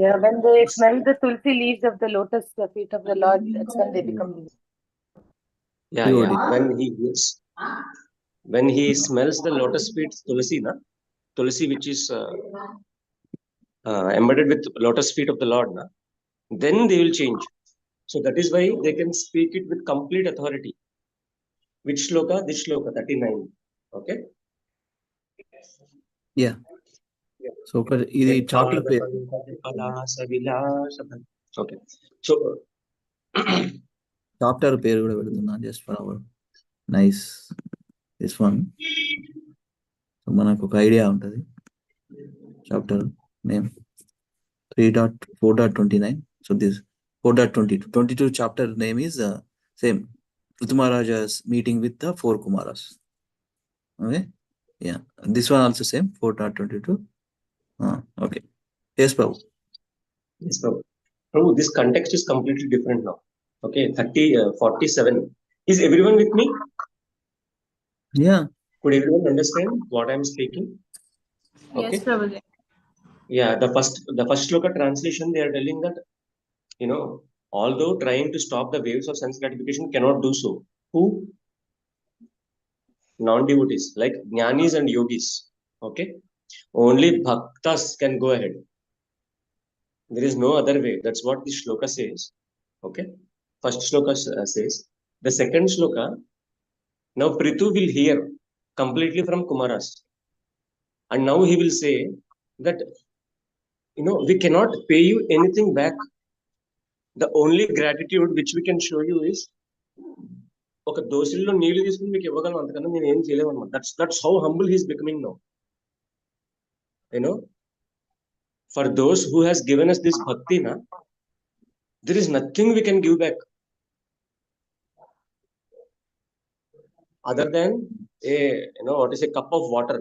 Yeah, when they smell the tulsi leaves of the lotus feet of the Lord, that's when they become devotees. Yeah. When he smells the lotus feet tulsi which is embedded with lotus feet of the Lord, then they will change. So that is why they can speak it with complete authority. Which shloka? This shloka 39. Okay. Yeah. So ఇది chapter పేరు. Okay. So chapter పేరు కూడా పెడుతున్నా just for hour nice this one. So మనకు ఒక idea ఉంటుంది. Chapter name 3.4.29. So this 4.22. 22 chapter name is same. Prithu Maharaja's meeting with the 4 Kumaras. Okay. Yeah. This one also same. 4.22. Okay. Yes, Prabhu. Yes, Prabhu. Prabhu, this context is completely different now. Okay. 47. Is everyone with me? Yeah. Could everyone understand what I am speaking? Okay. Yes, Prabhu. Yeah, the first shloka translation, they are telling that although trying to stop the waves of sense gratification, cannot do so. Who? Non-devotees, like jnanis and yogis. Okay? Only bhaktas can go ahead. There is no other way. That's what this shloka says. Okay? First shloka says. The second shloka, now Prithu will hear completely from Kumaras. And now he will say that, we cannot pay you anything back. The only gratitude which we can show you is, ఒక దోశల్లో నీళ్లు తీసుకుని మీకు ఇవ్వగలను, అంతకన్నా నేను ఏం చేయలేము అన్నమాట. That's how humble he is becoming now. For those who has given us this bhakti, there is nothing we can give back other than what is a cup of water.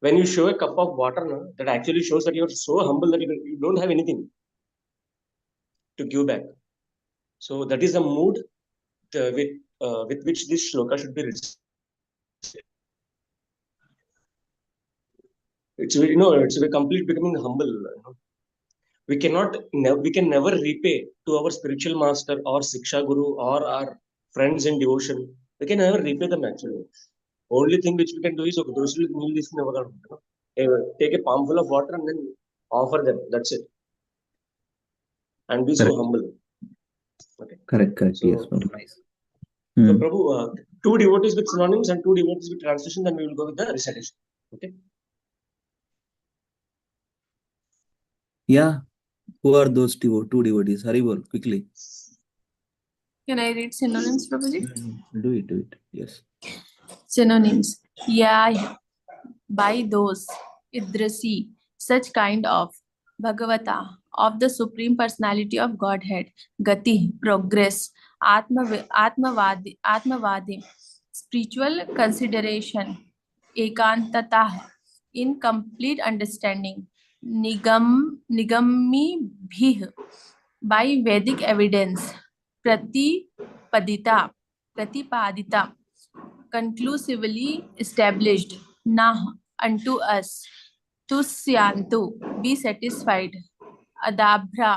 When you show a cup of water, that actually shows that you are so humble that you don't have anything to give back. So that is the mood with which this shloka should be recited. It's a complete becoming humble. We can never repay to our spiritual master or Siksha Guru or our friends in devotion. We can never repay them actually. Only thing which we can do is take a palmful of water and then offer them. That's it. And be so humble. Okay. Correct. So, Yes. Nice. So Prabhu, 2 devotees with synonyms and 2 devotees with translation, then we will go with the recitation. Okay. Yeah. Who are those 2 devotees? Haribol, quickly. Can I read synonyms, Prabhuji? Do it. Yes. Synonyms. Yeah, by those, Idrasi, such kind of, Bhagavata, of the Supreme Personality of Godhead, Gati, progress, Atmavadi, spiritual consideration, Ekantata, in complete understanding, Nigami Bhih, by Vedic evidence, Pratipadita, conclusively established, Nah, unto us, Tusyantu, be satisfied, Adabhra,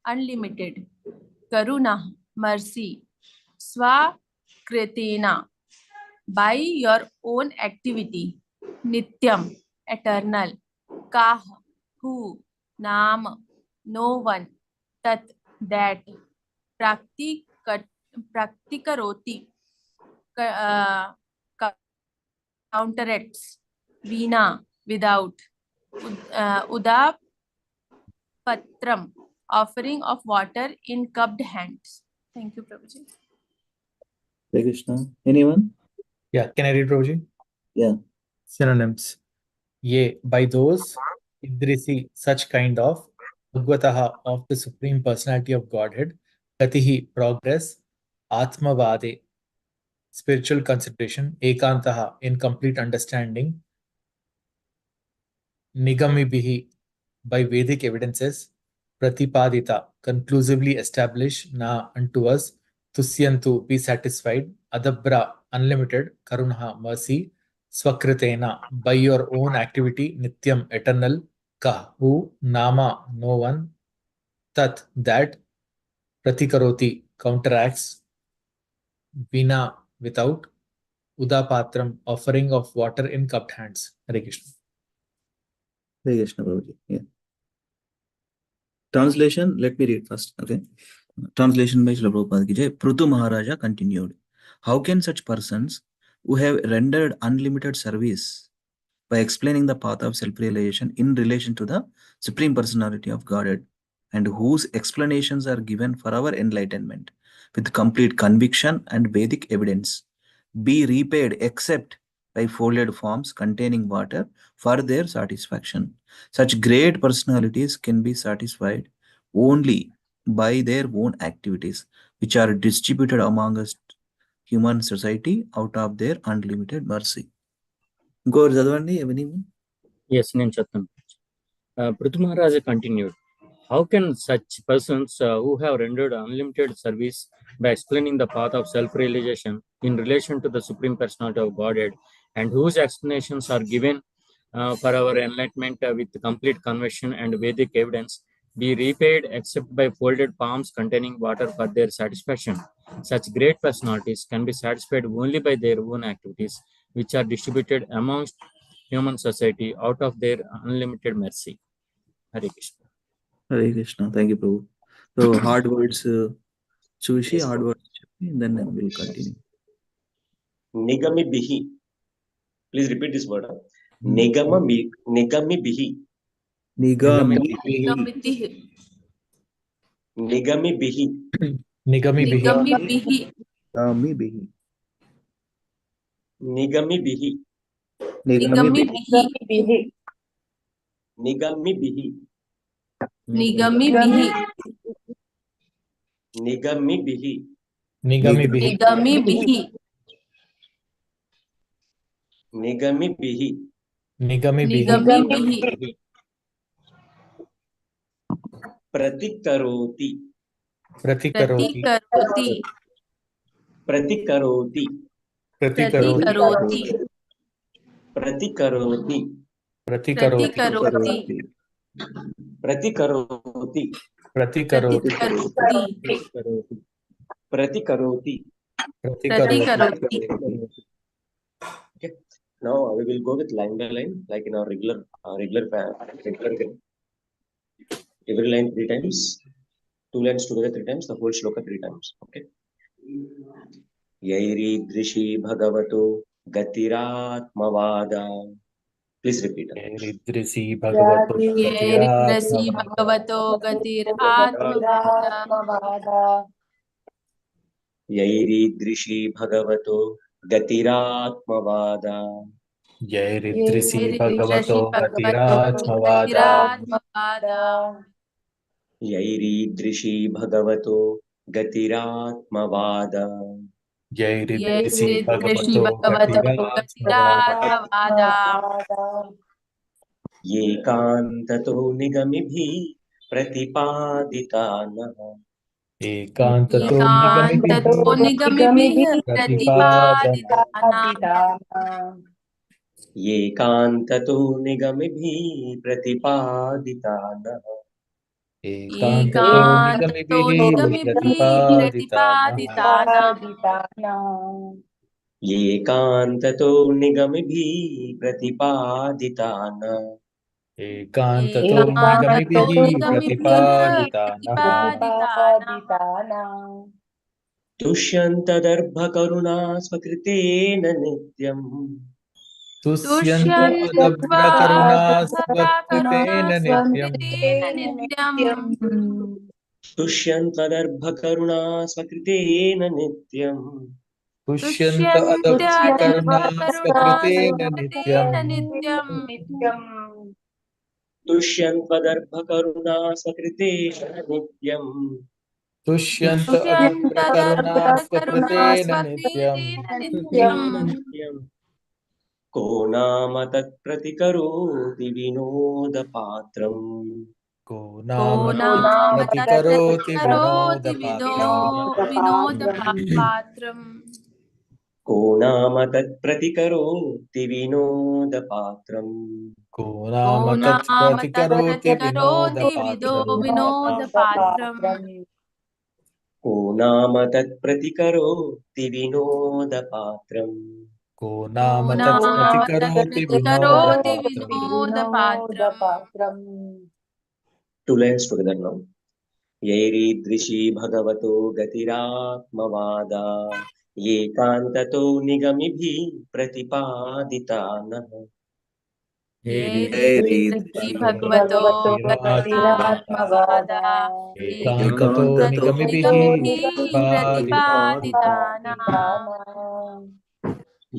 unlimited, Karuna, mercy, Swakritena, by your own activity, Nityam, eternal, Kah, who, Nam, no one, Tat, that, Praktikaroti, counteracts, Veena, without, Udapatram, offering of water in cupped hands. Thank you, Prabhuji. Hare Krishna. Anyone? Yeah, can I read, Prabhuji? Yeah. Synonyms. Ye, by those, Idrisi, such kind of, Bhagavataha, of the Supreme Personality of Godhead, Gatihi, progress, Atmavade, spiritual consideration, Ekantaha, in complete understanding, Nigamibihi, by Vedic evidences, Pratipadita, conclusively establish, Na, unto us, Tusyantu, be satisfied, Adabra, unlimited, Karunha, mercy, Swakritena, by your own activity, Nityam, eternal, Ka, who, Nama, no one, Tat, that, Pratikaroti, counteracts, Veena, without, Udapatram, offering of water in cupped hands. Hare Krishna. Hare Krishna, Prabhuji. Yeah. Translation, let me read first. Okay. Translation by Srila Prabhupada ki Jai. Prithu Maharaja continued. How can such persons who have rendered unlimited service by explaining the path of self-realization in relation to the Supreme Personality of Godhead and whose explanations are given for our enlightenment with complete conviction and Vedic evidence, be repaid except by folded forms containing water for their satisfaction? Such great personalities can be satisfied only by their own activities, which are distributed among us human society out of their unlimited mercy. Go చదవండి ఎవరిని. Yes, నేను చెప్తాను. Prithu Maharaja continued. How can such persons who have rendered unlimited service by explaining the path of self-realization in relation to the Supreme Personality of Godhead and whose explanations are given for our enlightenment with complete conviction and Vedic evidence be repaid except by folded palms containing water for their satisfaction. Such great personalities can be satisfied only by their own activities, which are distributed amongst human society out of their unlimited mercy. Hare Krishna. Hare Krishna. Thank you, Prabhu. So hard words, Chushi, Yes, hard Prabhu. words, and then we'll continue. Nigami bihi. Please repeat this word. Nigami bihi. Nigami Nigamitihi. Nigami bihi. Nigami bihi. Nigamibihi. Nigami bihi. Nigami bihi. Nigamibihi. Nigami bihi. Nigamibihi. Nigami bihi. Nigami bihi. Nigamibihi. Nigami bihi. Nigami bihi. Nigamibihi. Pratikaroti. Pratikaroti. Pratikaroti. Pratikaroti. Pratikaroti. Pratikaroti. Pratikaroti. Pratikaroti. Pratikaroti. Pratikaroti. Pratikaroti. Okay. Now we will go with line by line, like in our regular game. Every line 3 times, 2 lines together 3 times, the whole shloka 3 times. Okay. Yairidrishi bhagavato gatiratmavada. Please repeat. Yairidrisi bhagavato Yairidrisi gatiratmavada. bhagavato gatir atmavada. Yairidrishi bhagavato gatiratmavada. Yairidrisi bhagavato gatiratmavada. Yairidrishi bhagavato gatiratmavada. Yairidrisi Yairidrishi bhagavato bhagavato gatiratmavada. gatiratmavada. Yekantato nigamibhi pratipaditana. Ekantato Ekantato nigamibihi pratipaditana. Yekantato nigamibhi pratipaditana. Ekantato Ekantato nigamibihi nigamibihi pratipaditana. pratipaditana. Yekantato nigamibhi pratipaditana. Ekantato Ekantato nigamibihi nigamibihi pratipaditana. pratipaditana. Tushyantadarbhakaruna svakriteena nityam. Tusyanta adabrakaruna svakritena nityam. नित्यम् Tushyantadarbhakaruna svakriteena nityam. Tusyanta adabrakaruna svakritena nityam. नित्यम् Tushyantadarbhakaruna svakriteena nityam. Tusyanta adabrakaruna svakritena nityam. नित्यम् को नाम तत्प्रतिकरोति विनोदपात्रम् को नाम प्रतिकरोति विनोदपात्रम्. विनोदपात्रम् को नाम तत्प्रतिकरोति विनोदपात्रम् को नाम तत्प्रतिकरोति विनोदपात्रम्. विनोदपात्रम् को नाम तत्प्रतिकरोति विनोदपात्रम् को नाम तत्प्रतिकरोति विनोदपात्रम्. विनोदपात्रम् 2 lines together now. यैरीदृशी भगवतो गतिरात्मवादा येकान्ततो निगमिभिः प्रतिपादितानः भगवतो गतिरात्मवादा एकान्ततो निगमिभिः प्रतिपादितानाम्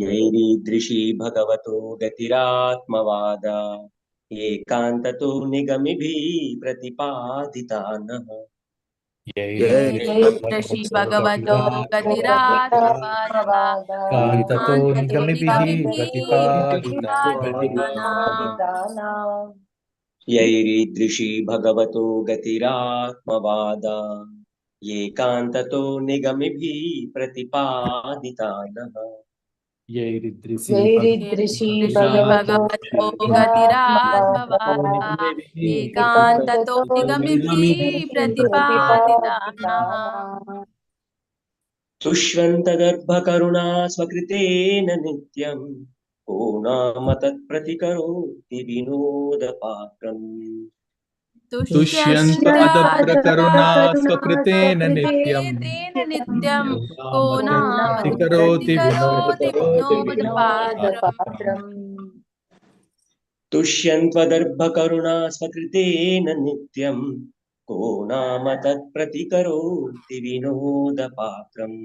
यैरीदृशी भगवतो गतिरात्मवादा येकान्ततो निगमिभिः प्रतिपादितानः जयश्री भगवतो गतिरात्मवादा एकान्ततो निगमिभिः प्रतिपादितानाम् यैरीदृशी भगवतो गतिरात्मवादा येकान्ततो निगमिभिः प्रतिपादितानः Yairidrisi Yairidrishi Bhagavato bhagavato Gatiratmavada Ekantato Nigamibhi Pratipaditana तुष्यन्तगर्भकरुणा स्वकृतेन नित्यं को नाम तत्प्रतिकरोति विनोदपात्रम् Tushyanto adabrakaruna swakritena nityam Nityam Matat Konam pratikaroti Vinodapatram तुष्यन्त्वदर्भकरुणा स्वकृतेन नित्यं को नाम तत्प्रतिकरोति विनोदपात्रम्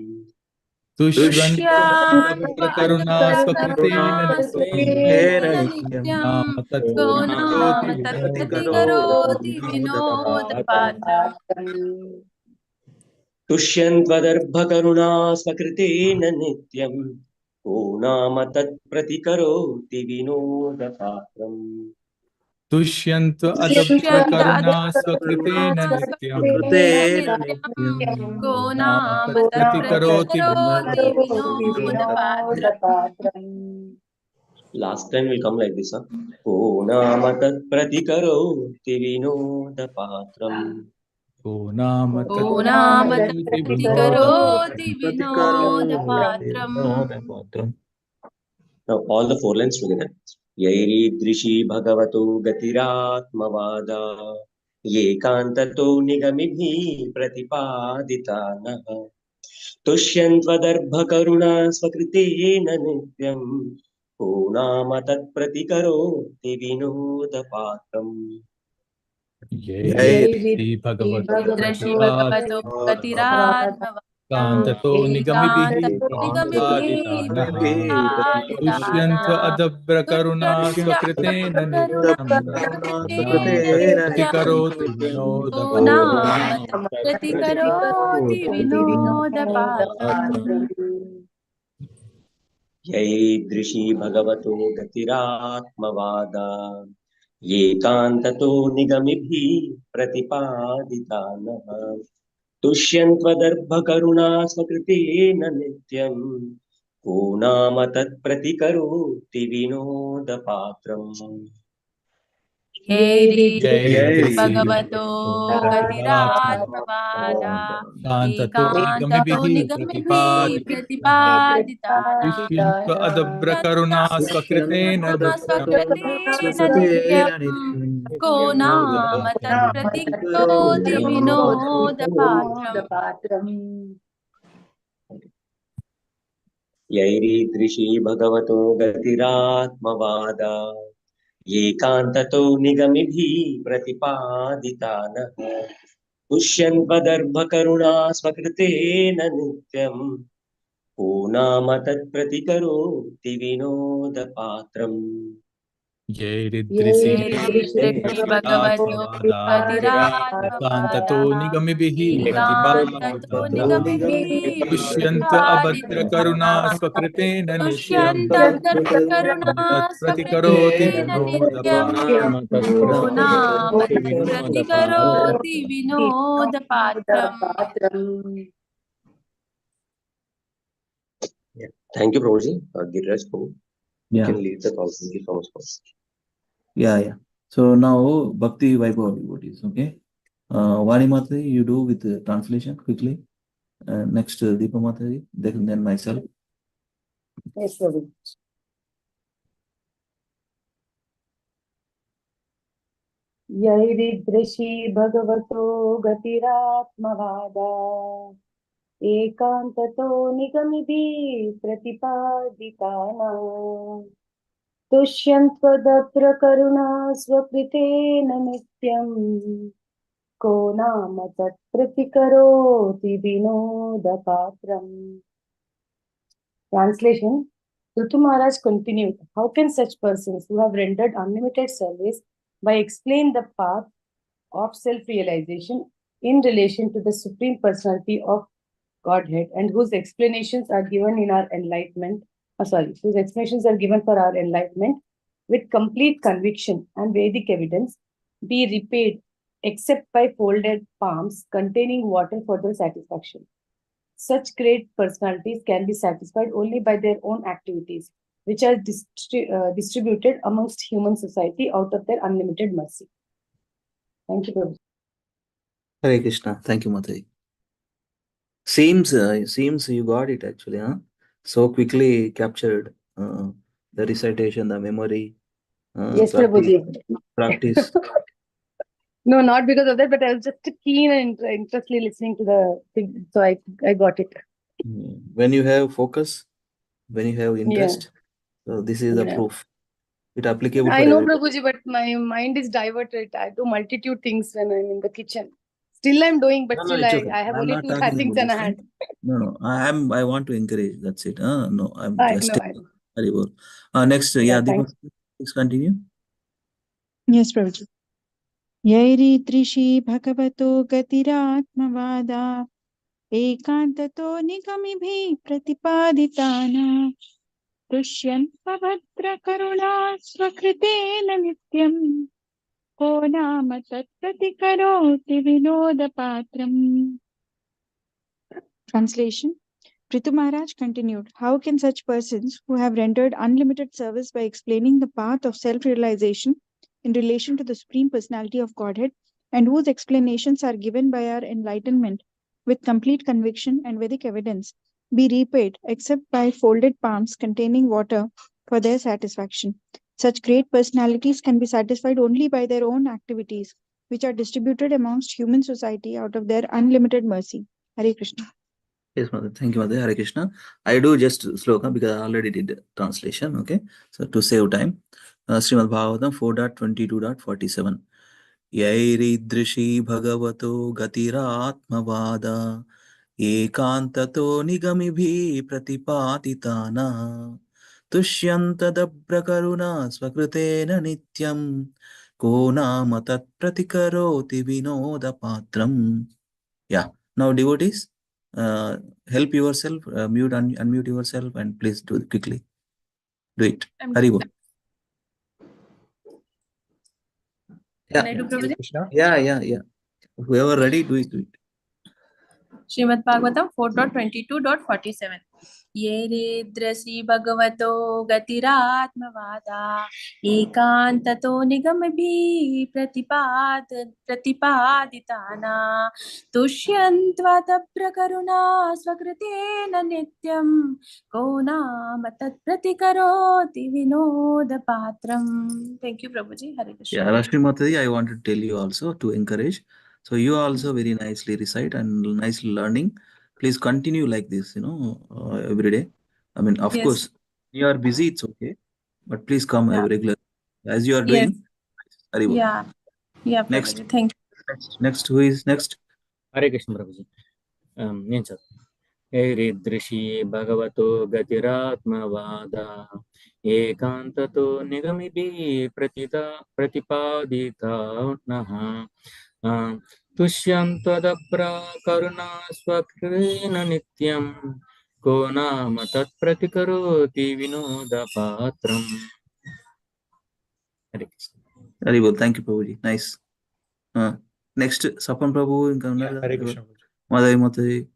Tushyanto Tushyanva adabrakaruna swakritena adakaruna nityam swakritena nityam Konam tat Konam pratikaroti tat vinodapatram pratikaroti vinodapatram तुष्यन्त्वदर्भकरुणा स्वकृतेन नित्यं को नाम तत्प्रतिकरोति विनोदपात्रम् Tushyanto Dushyanta adabrakaruna swakritena adakaruna nityam swakritena nityam Konam Konam tat tat pratikaroti pratikaroti vinodapatram vinodapatram Last time will come like this, ko nama tat pratikaroti vinodapatram. Konam tat Konam tat pratikaroti pratikaroti vinodapatram vinodapatram Now all the four lines together. Yairi drishi bhagavato gatiratmavada ye kantato nigamibhi pratipaditana तुष्यन्त्वदर्भकरुणा स्वकृतेन नित्यं को नाम तत्प्रतिकरोति विनोदपात्रम् Yairidri Bhagavato Yairidri Bhagavato Gatiratmavada Kantato Nigamibihi Ekantato Nigamibhi Pratipaditana Dushyanto Adabra Karuna Dushyanta Swakritena Nityam Adakaruna Nam Swakritena Tat Nityam Pratikaroti Vinoda Konam Patram tat pratikaroti vinodapatram यैदृशी भगवतो गतिरात्मवादा ये कान्ततो निगमिभिः प्रतिपादितानः तुष्यन्त्वदर्भकरुणा स्वकृतेन नित्यं को नाम तत्प्रतिकरोति विनोदपात्रम् Yairidri Bhagavato Gatiratmavada Kantato Ekantato Nigamibihi Nigamibhi Pratipaditana Pratipaditana Dushyanto Adabra Karuna Swakritena Dushyanta Nityam Swakritena Nityam Vinoda Konam tat Patram pratikaroti vinodapatram यैरीदृशी भगवतो गतिरात्मवादा ये कान्ततो निगमिभिः प्रतिपादितानः तुष्यन्त्वदर्भकरुणा स्वकृतेन नित्यं को नाम तत्प्रतिकरोति विनोदपात्रम् Yairidrisi Yairidri Bhagavato Atmavada Kantato Gatiratmavada Nigamibihi Ekantato Pratipaditana Nigamibhi Dushyanta Abhadra Karuna Pratipaditana Swakritena Nityam Dushyanta Karuna Nam Tat Pratikaroti Swakritena Vinoda Nityam Patram Konam tat Vinoda Patram pratikaroti vinodapatram Thank you, Prabhuji. Giriraj Prabhu. You Yeah. can lead the call. Thank you so much. Yeah. So now Bhakti Vaibhav devotees, okay? Vani Mataji, you do with the translation quickly. Next Deepa Mataji, then myself. Yes, Prabhu. यैरिदृशी भगवतो गतिरात्मवादा एकान्ततो निगमिभिः प्रतिपादिताना तुष्यन्त्वदप्रकरुणा स्वकृतेन नित्यं को नाम तत्प्रतिकरोति विनोदपात्रम्. Translation. Ritu Maharaj continued, how can such persons who have rendered unlimited service by explain the path of self-realization in relation to the Supreme Personality of Godhead and whose explanations are given in our enlightenment, whose explanations are given for our enlightenment with complete conviction and Vedic evidence, be repaid except by folded palms containing water for their satisfaction. Such great personalities can be satisfied only by their own activities, which are distributed amongst human society out of their unlimited mercy. Thank you, Prabhu. Hare Krishna. Thank you, Mataji. Seems you got it actually, huh? So quickly captured the recitation, the memory, Yes, practice. No, not because of that, but I was just keen and interestingly listening to the thing, so I got it. When you have focus, when you have interest, so this is the proof. It applicable I for know, everybody. Prabhuji, but my mind is diverted. I do multitude things when I'm in the kitchen. Still, I'm doing, but No, still, it's okay. I have I'm only not two talking things about in this hand. No, I want to encourage. That's it. No, I'm I just. know. Very well. Next, Yeah, Deepak, thanks. please continue. Yes, Prabhuji. Yairidrishi bhagavato gatiratmavada ekantato nigamibhi pratipaditana Dushyanta karuna swakritena nityam ko nama tatpratikaroti vinodapatram. Translation. Prithu Maharaj continued, how can such persons who have rendered unlimited service by explaining the path of self-realization in relation to the Supreme Personality of Godhead and whose explanations are given by our enlightenment with complete conviction and Vedic evidence be repaid except by folded palms containing water for their satisfaction? Such great personalities can be satisfied only by their own activities, which are distributed amongst human society out of their unlimited mercy. Hare Krishna. Yes, Mother. Thank you, Mother. Hare Krishna. I do just sloka because I already did translation. Okay. So to save time, Srimad Bhagavatam 4.22.47. Yairidrishi bhagavato gatiratmavada ekantato nigamibhi pratipatitana tushyantadabrakaruna swakritena nityam ko nama tat pratikaroti vinodapatram. Yeah. Now, devotees, help yourself, unmute yourself, and please do it quickly. Do it. Haribol. Can I do, Prabhuji? Yeah. Whoever ready, do it. Srimad Bhagavatam 4.22.47. Ye redrasi bhagavato gatiratmavada ekantato nigamabhi pratipaditana tushyantva prakaruna swakritena nityam ko nama tat pratikaroti vinodapatram. Thank you, Prabhuji. Hare Krishna. Yeah, Rashmi Mataji, I want to tell you also to encourage. So you also very nicely recite and nicely learning. Please continue like this, every day. I mean, of course, you are busy, it's okay. But please come every regular. As you are doing. Haribol. Yeah, Next. Prabhuji. Thank you. Next, who is next? Hare Krishna, Prabhuji. Nencha. Eridrishi bhagavato gatiratmavada ekantato nigamibhi pratipadita naha tushyantadapra karuna swakrena nityam ko nama tat pratikaroti vinodapatram. Hare Krishna. Haribol. Thank you, Prabhuji. Nice. Next, Sapan Prabhu in Kannada. Hare Krishna. Mataji Mataji.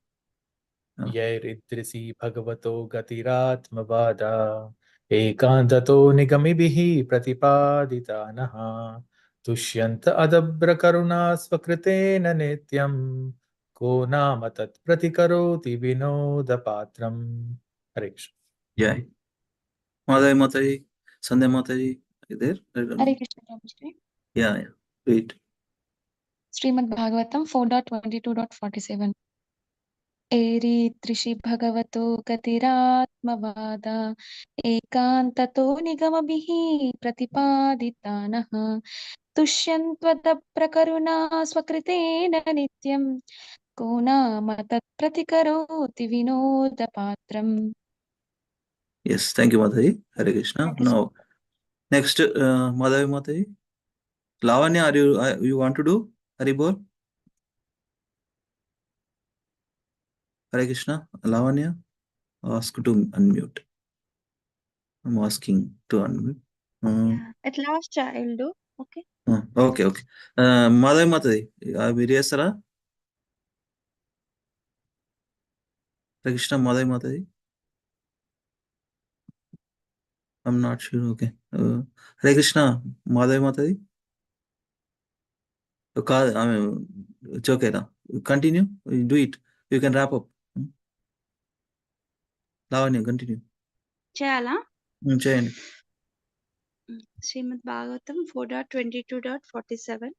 Yairidrisi bhagavato gatiratmavada ekantato nigamibihi pratipaditanaha tushyanta adabra karuna swakritena nityam ko nama tat pratikaroti vinodapatram. Hare Krishna. Yeah. Mataji Mataji. Sandhya Mataji. Are you there? I don't know. Hare Krishna, Prabhuji. Yeah. Wait. Srimad Bhagavatam 4.22.47. Eridrishi bhagavato gatiratmavada ekantato nigamabhihi pratipaditanaha tushyantvaprakaruna swakritena nityam ko nama tat pratikaroti vinodapatram. Yes, thank you, Mataji. Hare Krishna. Now, next, Madhavi Mataji. Lavanya, you want to do Haribol? Hare Krishna. Lavanya, ask to unmute. I'm asking to unmute. At last I'll do. Okay. Okay. Madhavi Mataji, are we ready, sir? Hare Krishna, Madhavi Mataji. I'm not sure. Okay. Hare Krishna, Madhavi Mataji. I mean, it's okay now. Continue. Do it. You can wrap up. Lavanya, continue. Chala. Chanting. Srimad Bhagavatam 4.22.47.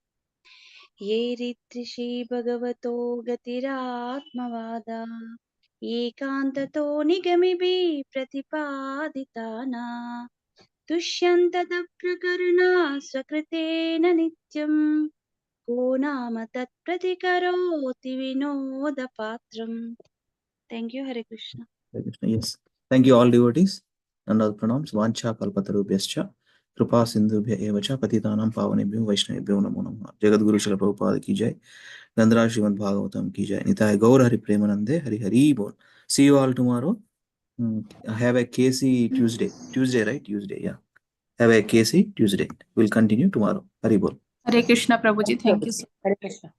Ye ritrishi bhagavato gatiratmavada ekantato nigamibi pratipaditana tushyantata prakarana swakritena nityam ko nama tat pratikaroti vinodapatram. Thank you, Hare Krishna. Hare Krishna. Yes. Thank you all devotees. And all pranams. Vancha kalpatarubhyascha. Kripa sindhubhya evacha patitanam pavanebhyo vaishnavebhyo namo namaha. Jagadguru Srila Prabhupada ki jai. Gandhara Srimad Bhagavatam ki jai. Nitai Gaur Hari Premanande Hari Hari Bol. See you all tomorrow. Have a KC Tuesday. Tuesday, right? Tuesday, yeah. Have a KC Tuesday. We'll continue tomorrow. Hari Bol. Hare Krishna, Prabhuji. Thank you so much. Hare Krishna.